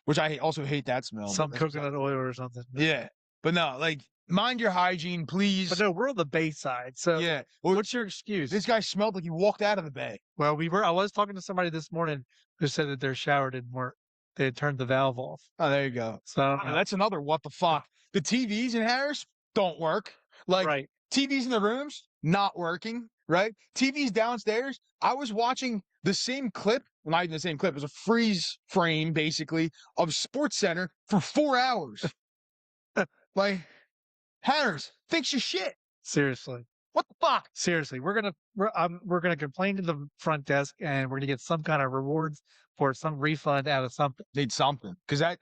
Which I also hate that smell. some coconut oil or something. Yeah. But no, like mind your hygiene, please. But no, we're on the bay side. So yeah. Well, what's your excuse? this guy smelled like he walked out of the bay. Well, I was talking to somebody this morning who said that their shower didn't work. They had turned the valve off. Oh, there you go. So That's another what the fuck. The TVs in Harris don't work. Like right. TVs in the rooms, not working, right? TVs downstairs. I was watching the same clip, well, not even the same clip, it was a freeze frame, basically, of Sports Center for 4 hours. Like, Harris, fix your shit. Seriously. What the fuck? Seriously. We're gonna complain to the front desk and we're gonna get some kind of rewards for some refund out of something. Need something. Because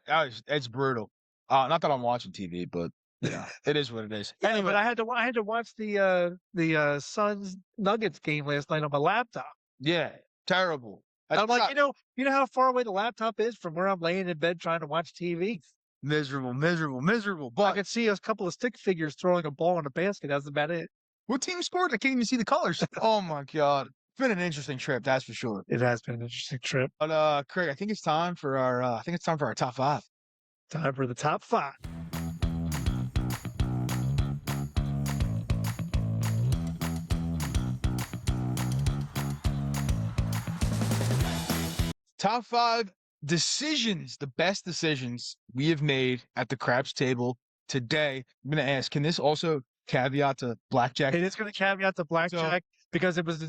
that's brutal. Not that I'm watching TV, but yeah, it is what it is. Yeah, Anyway, but I had to watch the Suns Nuggets game last night on my laptop. yeah, terrible. I'm like, you know how far away the laptop is from where I'm laying in bed trying to watch TV. Miserable. I But could see a couple of stick figures throwing a ball in a basket. That's about it. what team scored? I can't even see the colors. Oh my God. It's been an interesting trip, that's for sure. It has been an interesting trip. But Craig, I think it's time for our top 5. Time for the top 5. Top 5 decisions, the best decisions we have made at the craps table today. I'm gonna ask, can this also caveat to Blackjack? It is going to caveat the Blackjack because it was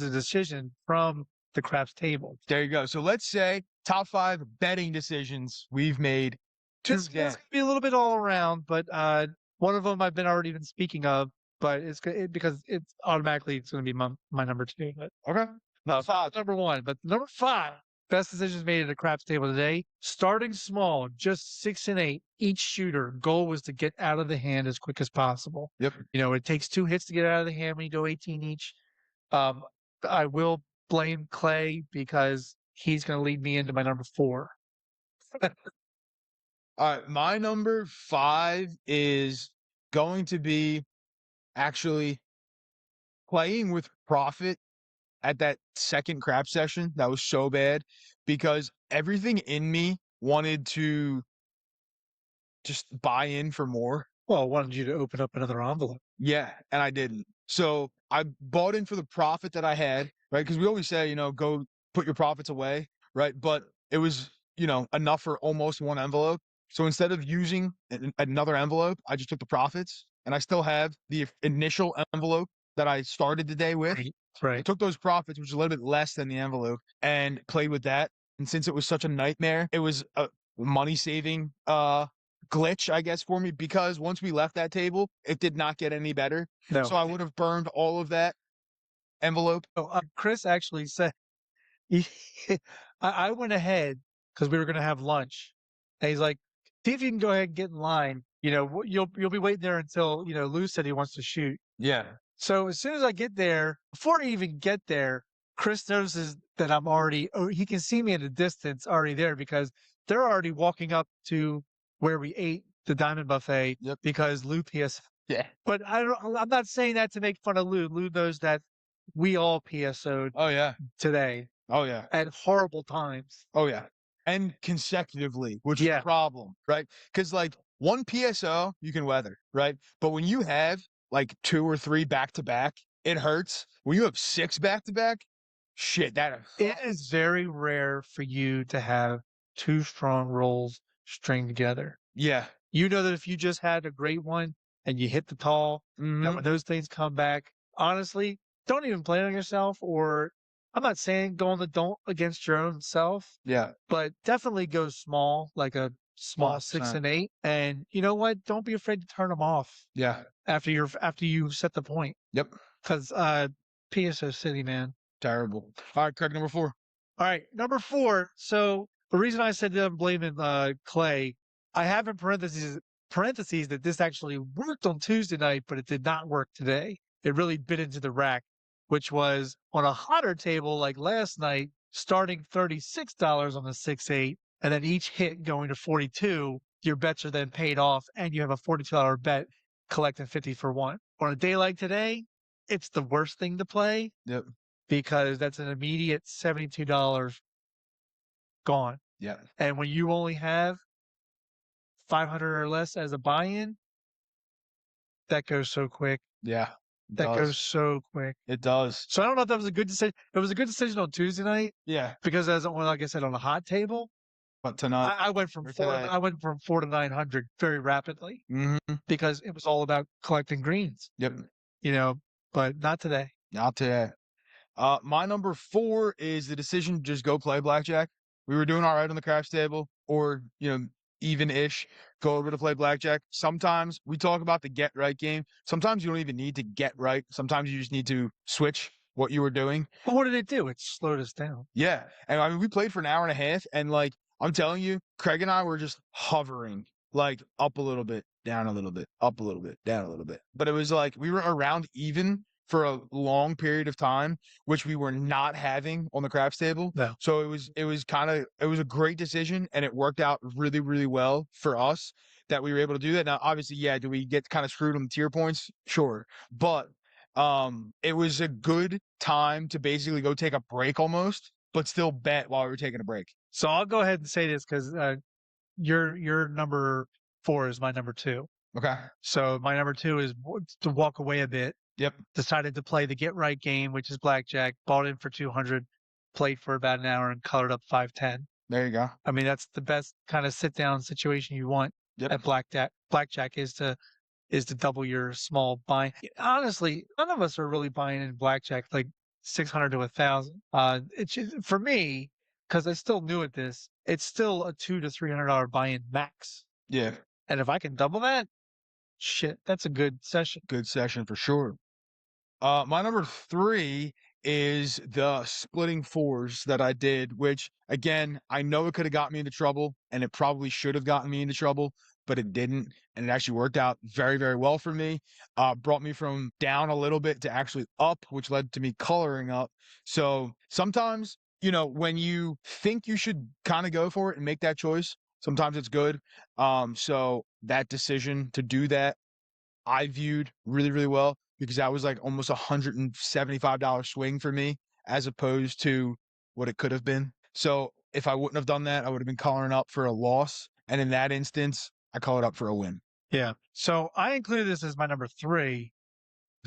a decision from the craps table. There you go. So let's say top 5 betting decisions we've made It's today. going to be a little bit all around, but one of them I've already been speaking of, but because it's automatically it's going to be my number 2. But Okay. no, number 1. But number 5, best decisions made at the craps table today. Starting small, just 6 and 8 each shooter. Goal was to get out of the hand as quick as possible. Yep. It takes 2 hits to get out of the hand when you go 18 each. I will blame Clay because he's going to lead me into my number 4. All right, my number 5 is going to be actually playing with profit at that second crap session. That was so bad because everything in me wanted to just buy in for more. Well, I wanted you to open up another envelope. Yeah, and I didn't. So I bought in for the profit that I had, right? Because we always say, go put your profits away, right? But it was, enough for almost one envelope. So instead of using another envelope, I just took the profits, and I still have the initial envelope that I started the day with. I Right. took those profits, which is a little bit less than the envelope, and played with that. And since it was such a nightmare, it was a money-saving glitch, I guess, for me, because once we left that table, it did not get any better. No. So I would have burned all of that envelope. Oh, Chris actually said, he, I went ahead because we were going to have lunch. And he's like, see if you can go ahead and get in line. You know, you'll be waiting there until, you know, Lou said he wants to shoot. Yeah. So as soon as I get there, before I even get there, Chris notices that I'm already, oh, he can see me at a distance already there because they're already walking up to where we ate the Diamond Buffet Yep. because Lou PS. Yeah. But I'm not saying that to make fun of Lou. Lou knows that we all PSO'd Oh, yeah. today Oh, yeah. at horrible times. Oh, yeah. And consecutively, which is Yeah. the problem, right? Because, like, one PSO you can weather, right? But when you have, like, 2 or 3 back-to-back, it hurts. When you have 6 back-to-back, shit, that It is very rare for you to have two strong rolls string together. yeah. You know that if you just had a great one and you hit the tall, that Mhm. when those things come back, honestly, don't even play on yourself. Or I'm not saying go on the don't against your own self, Yeah. but definitely go small, like a small 6 100%. and 8. And you know what? Don't be afraid to turn them off Yeah. after you set the point. Yep. Because PSO City, man. Terrible. All right, Craig, number 4. All right, number 4. So the reason I said that I'm blaming Clay, I have in parentheses that this actually worked on Tuesday night, but it did not work today. It really bit into the rack, which was on a hotter table like last night, starting $36 on the 6-8, and then each hit going to 42. Your bets are then paid off, and you have a $42 bet collecting 50 for one. On a day like today, it's the worst thing to play Yep. because that's an immediate $72 gone. Yeah. And when you only have 500 or less as a buy-in, that goes so quick. Yeah. It That goes does. so quick. It does. So I don't know if that was a good decision. It was a good decision on Tuesday night Yeah. because like I said, on a hot table, But tonight. I went from or four. today. I went from 4 to 900 very rapidly Mm-hmm. because it was all about collecting greens. Yep. You know, but not today. Not today. My number 4 is the decision to just go play blackjack. We were doing all right on the craps table, or even-ish. Go over to play blackjack. Sometimes we talk about the get right game. Sometimes you don't even need to get right. Sometimes you just need to switch what you were doing. But what did it do? It slowed us down. Yeah, and I mean we played for an hour and a half, and like I'm telling you, Craig and I were just hovering, like up a little bit, down a little bit, up a little bit, down a little bit. But it was like we were around even for a long period of time, which we were not having on the craps table. No. So it was a great decision, and it worked out really, really well for us that we were able to do that. Now, obviously, yeah, do we get kind of screwed on the tier points? Sure. But it was a good time to basically go take a break almost, but still bet while we were taking a break. So I'll go ahead and say this because your number 4 is my number 2. Okay. So my number 2 is to walk away a bit. Yep. Decided to play the get right game, which is blackjack. Bought in for 200, played for about an hour, and colored up 510. There you go. I mean, that's the best kind of sit down situation you want Yep. at blackjack. Blackjack is to double your small buy. Honestly, none of us are really buying in blackjack like 600 to 1,000. It's just, for me, because I still new at this. It's still a $200 to $300 buy-in max. Yeah. And if I can double that, shit, that's a good session. Good session for sure. My number 3 is the splitting fours that I did, which again, I know it could have got me into trouble, and it probably should have gotten me into trouble, but it didn't. And it actually worked out very, very well for me. Brought me from down a little bit to actually up, which led to me coloring up. So sometimes, when you think you should kind of go for it and make that choice, sometimes it's good. So that decision to do that, I viewed really, really well because that was like almost $175 swing for me as opposed to what it could have been. So if I wouldn't have done that, I would have been coloring up for a loss. And in that instance, I colored up for a win. Yeah. So I included this as my number 3.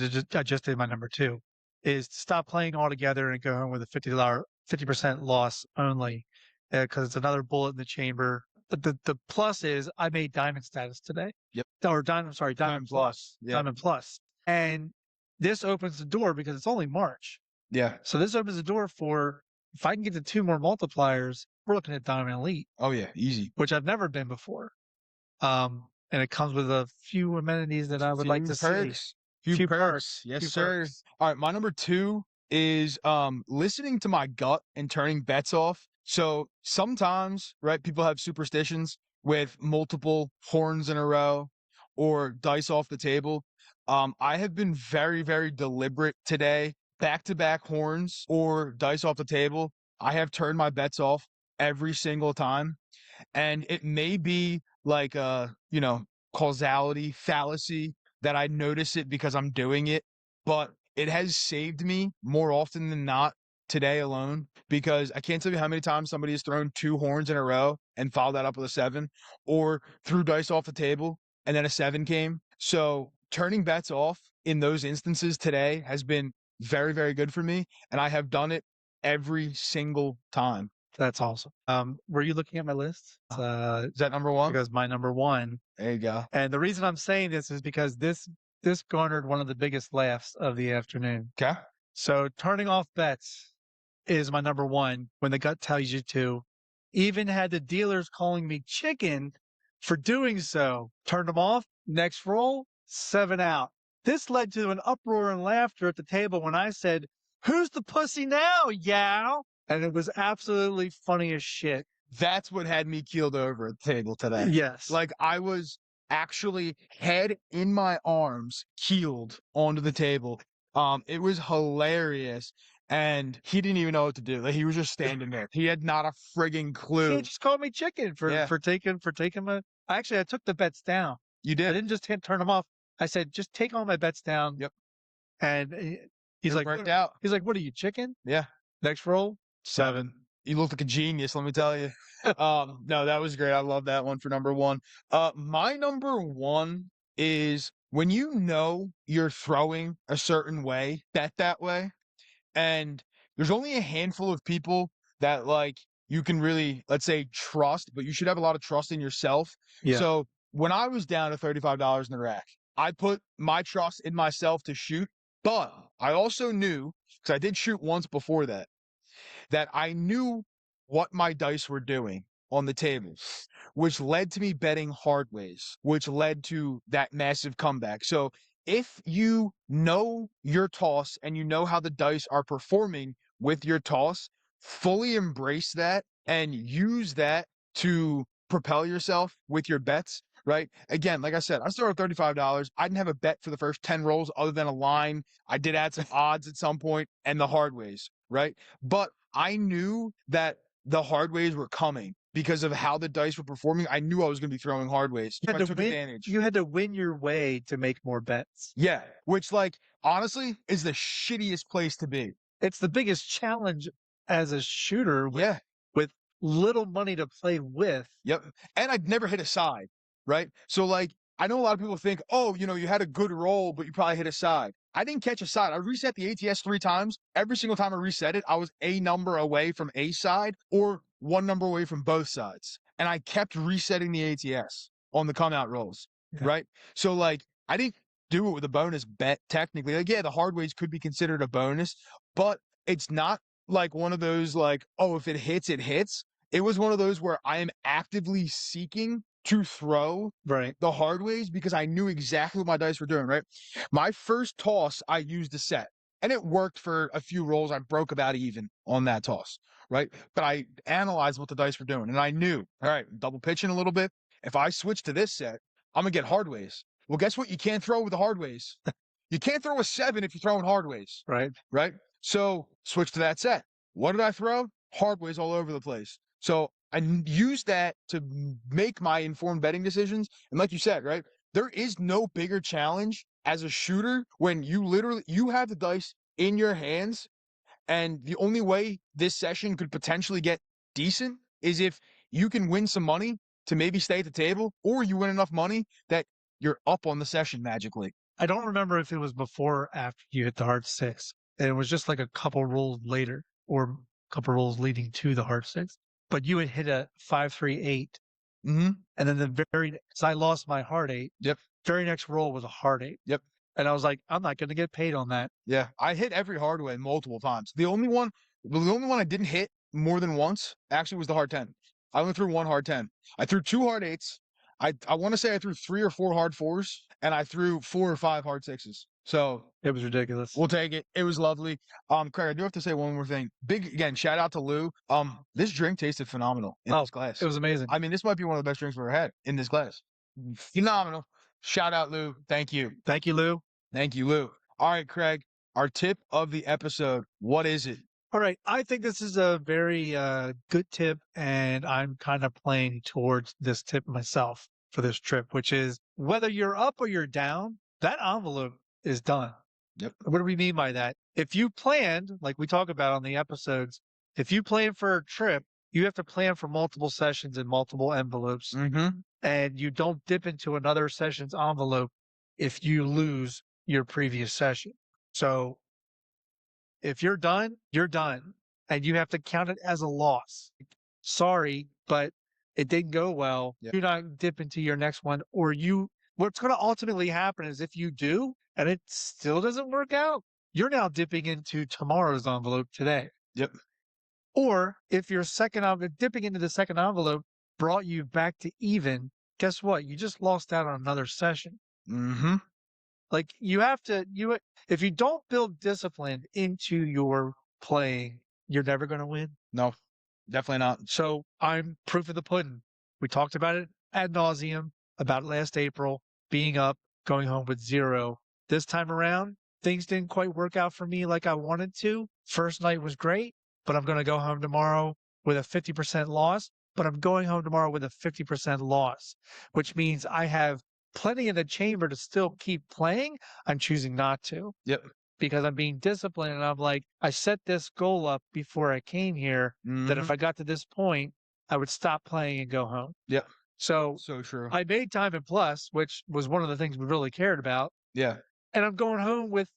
I just did my number 2. Is to stop playing altogether and go home with a $50, 50% loss only, because it's another bullet in the chamber. the plus is I made diamond status today. Yep. Or diamond, sorry, diamond plus. Yeah. Diamond plus. And this opens the door because it's only March. Yeah. So this opens the door for if I can get to 2 more multipliers, we're looking at Diamond Elite, Oh yeah, easy. which I've never been before. And it comes with a few amenities that I would like to see. Few Perks. perks. Yes, Few sir. perks. All right, my number 2 is listening to my gut and turning bets off. So sometimes, right, people have superstitions with multiple horns in a row or dice off the table. I have been very, very deliberate today. Back-to-back horns or dice off the table. I have turned my bets off every single time. And it may be like a, causality fallacy that I notice it because I'm doing it, but it has saved me more often than not today alone because I can't tell you how many times somebody has thrown 2 horns in a row and followed that up with a 7 or threw dice off the table and then a 7 came. So turning bets off in those instances today has been very, very good for me. And I have done it every single time. That's awesome. Were you looking at my list? Is that number 1? Because my number 1. There you go. And the reason I'm saying this is because this garnered one of the biggest laughs of the afternoon. Okay. So turning off bets is my number 1 when the gut tells you to. Even had the dealers calling me chicken for doing so. Turned them off. Next roll, 7 out. This led to an uproar and laughter at the table when I said, "Who's the pussy now, yow?" And it was absolutely funny as shit. That's what had me keeled over at the table today. Yes. Like I was actually head in my arms, keeled onto the table. It was hilarious. And he didn't even know what to do. Like he was just standing there. He had not a frigging clue. He just called me chicken for taking my. Actually, I took the bets down. You I did. didn't just turn them off. I said, just take all my bets down. Yep. And he's It like, worked out. He's like, "What are you, chicken?" Yeah. Next roll, 7. You look like a genius, let me tell you. No, that was great. I love that one for number 1. My number 1 is when you know you're throwing a certain way, bet that way. And there's only a handful of people that like you can really, let's say, trust, but you should have a lot of trust in yourself. Yeah. So when I was down to $35 in the rack, I put my trust in myself to shoot, but I also knew, because I did shoot once before that I knew what my dice were doing on the table, which led to me betting hard ways, which led to that massive comeback. So if you know your toss and you know how the dice are performing with your toss, fully embrace that and use that to propel yourself with your bets, right? Again, like I said, I started $35. I didn't have a bet for the first 10 rolls other than a line. I did add some odds at some point and the hard ways, right? But I knew that the hard ways were coming because of how the dice were performing. I knew I was going to be throwing hard ways. You So I had to took win. advantage. You had to win your way to make more bets. Yeah, which like honestly is the shittiest place to be. It's the biggest challenge as a shooter Yeah. with little money to play with. Yep. And I'd never hit a side, right? So like I know a lot of people think, oh, you had a good roll, but you probably hit a side. I didn't catch a side. I reset the ATS 3 times. Every single time I reset it, I was a number away from a side or 1 number away from both sides. And I kept resetting the ATS on the come out rolls, Yeah. right? So like I didn't do it with a bonus bet technically. Like, yeah, the hard ways could be considered a bonus, but it's not like one of those like, oh, if it hits, it hits. It was one of those where I am actively seeking to throw Right. the hard ways because I knew exactly what my dice were doing, right? My first toss, I used a set and it worked for a few rolls. I broke about even on that toss, right? But I analyzed what the dice were doing and I knew, all right, double pitching a little bit. If I switch to this set, I'm going to get hard ways. Well, guess what? You can't throw with the hard ways. You can't throw a 7 if you're throwing hard ways, Right. right? So switch to that set. What did I throw? Hard ways all over the place. So I use that to make my informed betting decisions. And like you said, right, there is no bigger challenge as a shooter when you have the dice in your hands. And the only way this session could potentially get decent is if you can win some money to maybe stay at the table, or you win enough money that you're up on the session magically. I don't remember if it was before or after you hit the hard 6. And it was just like a couple rolls later or a couple rolls leading to the hard 6. But you had hit a 5-3-8 Mm-hmm. And then so I lost my hard 8. Yep. Very next roll was a hard 8. Yep. And I was like, I'm not going to get paid on that. Yeah. I hit every hard way multiple times. The only one I didn't hit more than once actually was the hard 10. I only threw one hard 10. I threw 2 hard 8s. I want to say I threw 3 or 4 hard 4s, and I threw 4 or 5 hard 6s. So It was ridiculous. we'll take it. It was lovely. Craig, I do have to say one more thing. Big again, shout out to Lou. This drink tasted phenomenal in this glass. It was amazing. I mean, this might be one of the best drinks we've ever had in this glass. Phenomenal. Shout out, Lou. Thank you. Thank you, Lou. Thank you, Lou. All right, Craig, our tip of the episode. What is it? All right. I think this is a very good tip, and I'm kind of playing towards this tip myself for this trip, which is whether you're up or you're down, that envelope is done. Yep. What do we mean by that? If you planned, like we talk about on the episodes, if you plan for a trip, you have to plan for multiple sessions and multiple envelopes, Mm-hmm. and you don't dip into another session's envelope if you lose your previous session. So if you're done, and you have to count it as a loss. Sorry, but it didn't go well. Yep. Do not dip into your next one, or what's going to ultimately happen is if you do and it still doesn't work out, you're now dipping into tomorrow's envelope today. Yep. Or if your dipping into the second envelope brought you back to even, guess what? You just lost out on another session. Mm-hmm. Like if you don't build discipline into your playing, you're never going to win. No, definitely not. So I'm proof of the pudding. We talked about it ad nauseum about last April, being up, going home with 0. This time around, things didn't quite work out for me like I wanted to. First night was great, but I'm going to go home tomorrow with a 50% loss. But I'm going home tomorrow with a 50% loss, which means I have plenty in the chamber to still keep playing. I'm choosing not to. Yep. Because I'm being disciplined, and I'm like, I set this goal up before I came here that if I got to this point, I would stop playing and go home. Yep. So true. I made time and plus, which was one of the things we really cared about. Yeah. And I'm going home with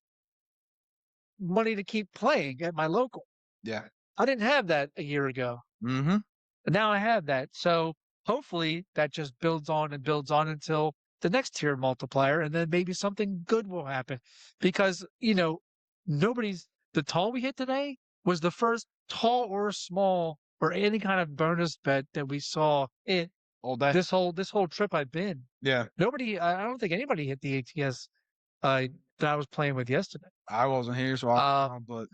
money to keep playing at my local. Yeah. I didn't have that a year ago. Mm-hmm. And now I have that. So hopefully that just builds on and builds on until the next tier multiplier, and then maybe something good will happen. Because, the tall we hit today was the first tall or small or any kind of bonus bet that we saw in All day. this whole trip I've been. Yeah. I don't think anybody hit the ATS that I was playing with yesterday. I wasn't here, so I don't know, but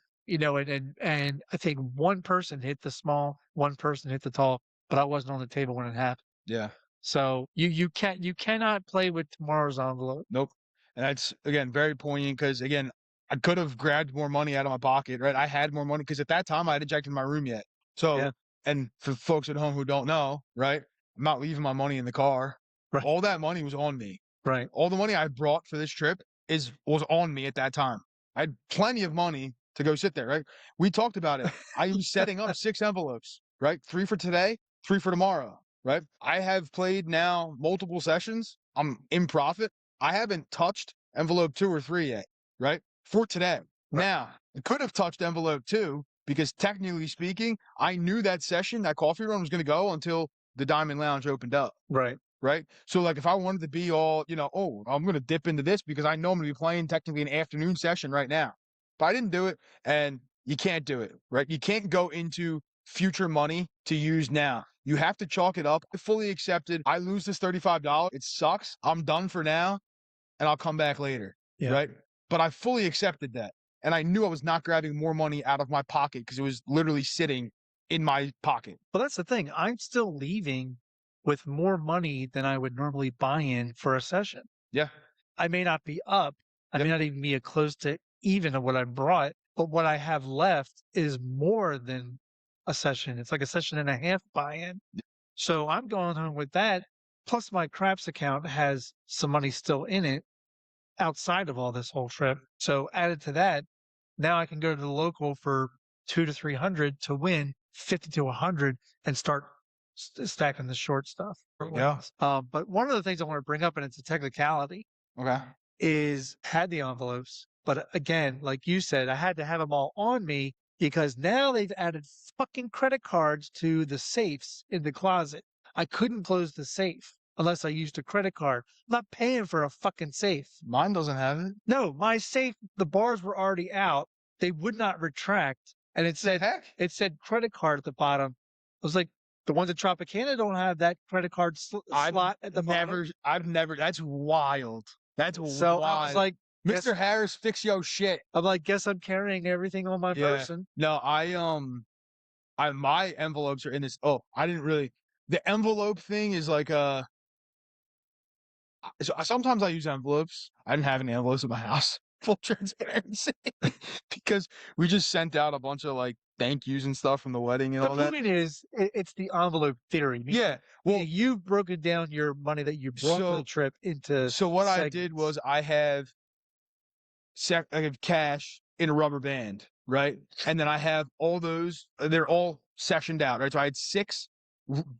and I think one person hit the small, one person hit the tall, but I wasn't on the table when it happened. yeah. So you cannot play with tomorrow's envelope. Nope. And that's, again, very poignant because, again, I could have grabbed more money out of my pocket, right? I had more money because at that time I had ejected my room yet. So, Yeah. And for folks at home who don't know, right? I'm not leaving my money in the car. Right. All that money was on me. Right. All the money I brought for this trip was on me at that time. I had plenty of money to go sit there, right? We talked about it. I was setting up 6 envelopes, right? 3 for today, 3 for tomorrow, right? I have played now multiple sessions. I'm in profit. I haven't touched envelope 2 or 3 yet, right? For today. Right. Now, I could have touched envelope 2 because technically speaking, I knew that coffee run was going to go until the Diamond Lounge opened up. Right. Right. So like if I wanted to be all, I'm going to dip into this because I know I'm going to be playing technically an afternoon session right now. But I didn't do it, and you can't do it, right? You can't go into future money to use now. You have to chalk it up. I fully accepted. I lose this $35. It sucks. I'm done for now, and I'll come back later. Yeah. Right. But I fully accepted that. And I knew I was not grabbing more money out of my pocket because it was literally sitting in my pocket. Well, that's the thing. I'm still leaving with more money than I would normally buy in for a session. Yeah. I may not be up. I may not even be close to even of what I brought, but what I have left is more than a session. It's like a session and a half buy-in. So I'm going home with that. Plus my craps account has some money still in it outside of all this whole trip. So added to that, now I can go to the local for 200 to 300 to win 50 to 100 and start stacking the short stuff. Yeah. But one of the things I want to bring up, and it's a technicality, Okay. is had the envelopes. But again, like you said, I had to have them all on me because now they've added fucking credit cards to the safes in the closet. I couldn't close the safe unless I used a credit card. I'm not paying for a fucking safe. Mine doesn't have it. No, my safe, the bars were already out. They would not retract. And Heck? it said credit card at the bottom. I was like, the ones at Tropicana don't have that credit card slot at the bottom. I've never, that's wild. That's So wild. I was like, Mr. Harris, fix your shit. I'm like, guess I'm carrying everything on my person. No, my envelopes are in this. Oh, I didn't really, the envelope thing is like, so sometimes I use envelopes. I didn't have any envelopes at my house. Full transparency. Because we just sent out a bunch of like thank yous and stuff from the wedding and The all that. point is, it's the envelope theory. Yeah. Well, Well, you've broken down your money that you brought for the trip into. so what I segments. did was I have cash in a rubber band, right? And then I have all those, they're all sectioned out, right? So I had 6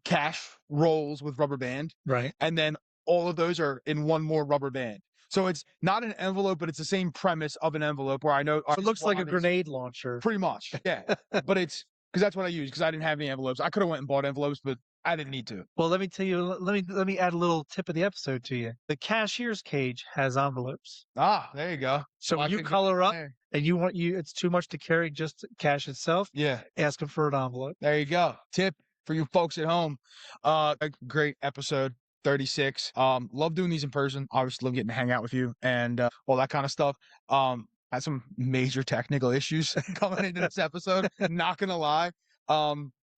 cash rolls with rubber band, Right. and then all of those are in one more rubber band. So it's not an envelope, but it's the same premise of an envelope where I know So it looks like a grenade launcher. pretty much. Yeah. But it's because that's what I use because I didn't have any envelopes. I could have went and bought envelopes, but I didn't need to. Well, let me tell you. Let me add a little tip of the episode to you. The cashier's cage has envelopes. Ah, there you go. So I when you could get color up there. and it's too much to carry just cash itself, Yeah. ask them for an envelope. There you go. Tip for you folks at home. A great episode 36. Love doing these in person. Obviously love getting to hang out with you and all that kind of stuff. Had some major technical issues coming into this episode. Not gonna lie.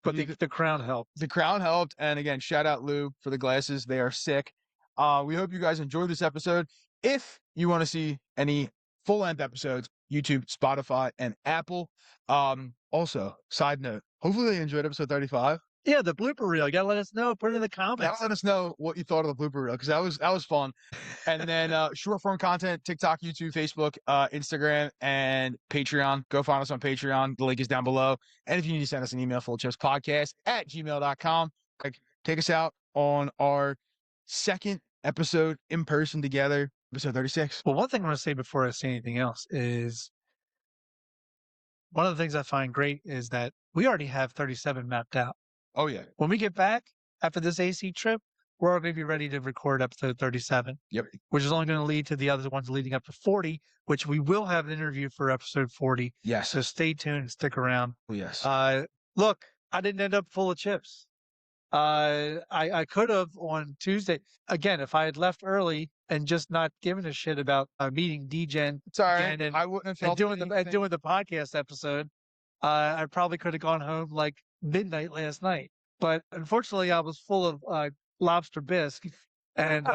But the crown helped. The crown helped. And again, shout out Lou for the glasses. They are sick. We hope you guys enjoyed this episode. If you want to see any full-length episodes, YouTube, Spotify, and Apple. Also, side note, hopefully they enjoyed episode 35. Yeah, the blooper reel. You gotta let us know. Put it in the Yeah, comments. let us know what you thought of the blooper reel because that was fun. And then short form content, TikTok, YouTube, Facebook, Instagram, and Patreon. Go find us on Patreon. The link is down below. And if you need to send us an email, fullchipspodcast@gmail.com. Like, take us out on our second episode in person together, episode 36. Well, one thing I want to say before I say anything else is one of the things I find great is that we already have 37 mapped out. Oh, yeah. When we get back after this AC trip, we're going to be ready to record episode 37. Yep. Which is only going to lead to the other ones leading up to 40, which we will have an interview for episode 40. Yes. So stay tuned and stick around. Oh, yes. Look, I didn't end up full of chips. I could have on Tuesday. Again, if I had left early and just not given a shit about meeting DGen It's all right. and I wouldn't have and felt doing anything. the podcast episode, I probably could have gone home like midnight last night. But unfortunately, I was full of lobster bisque and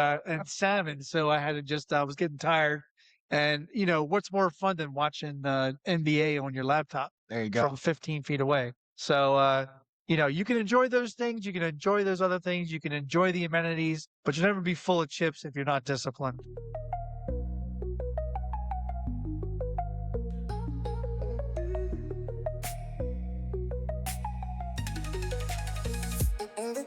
salmon, so I had to I was getting tired. And you know what's more fun than watching NBA on your laptop There you go. from 15 feet away? So you know, you can enjoy those things, you can enjoy those other things, you can enjoy the amenities, but you'll never be full of chips if you're not disciplined. And the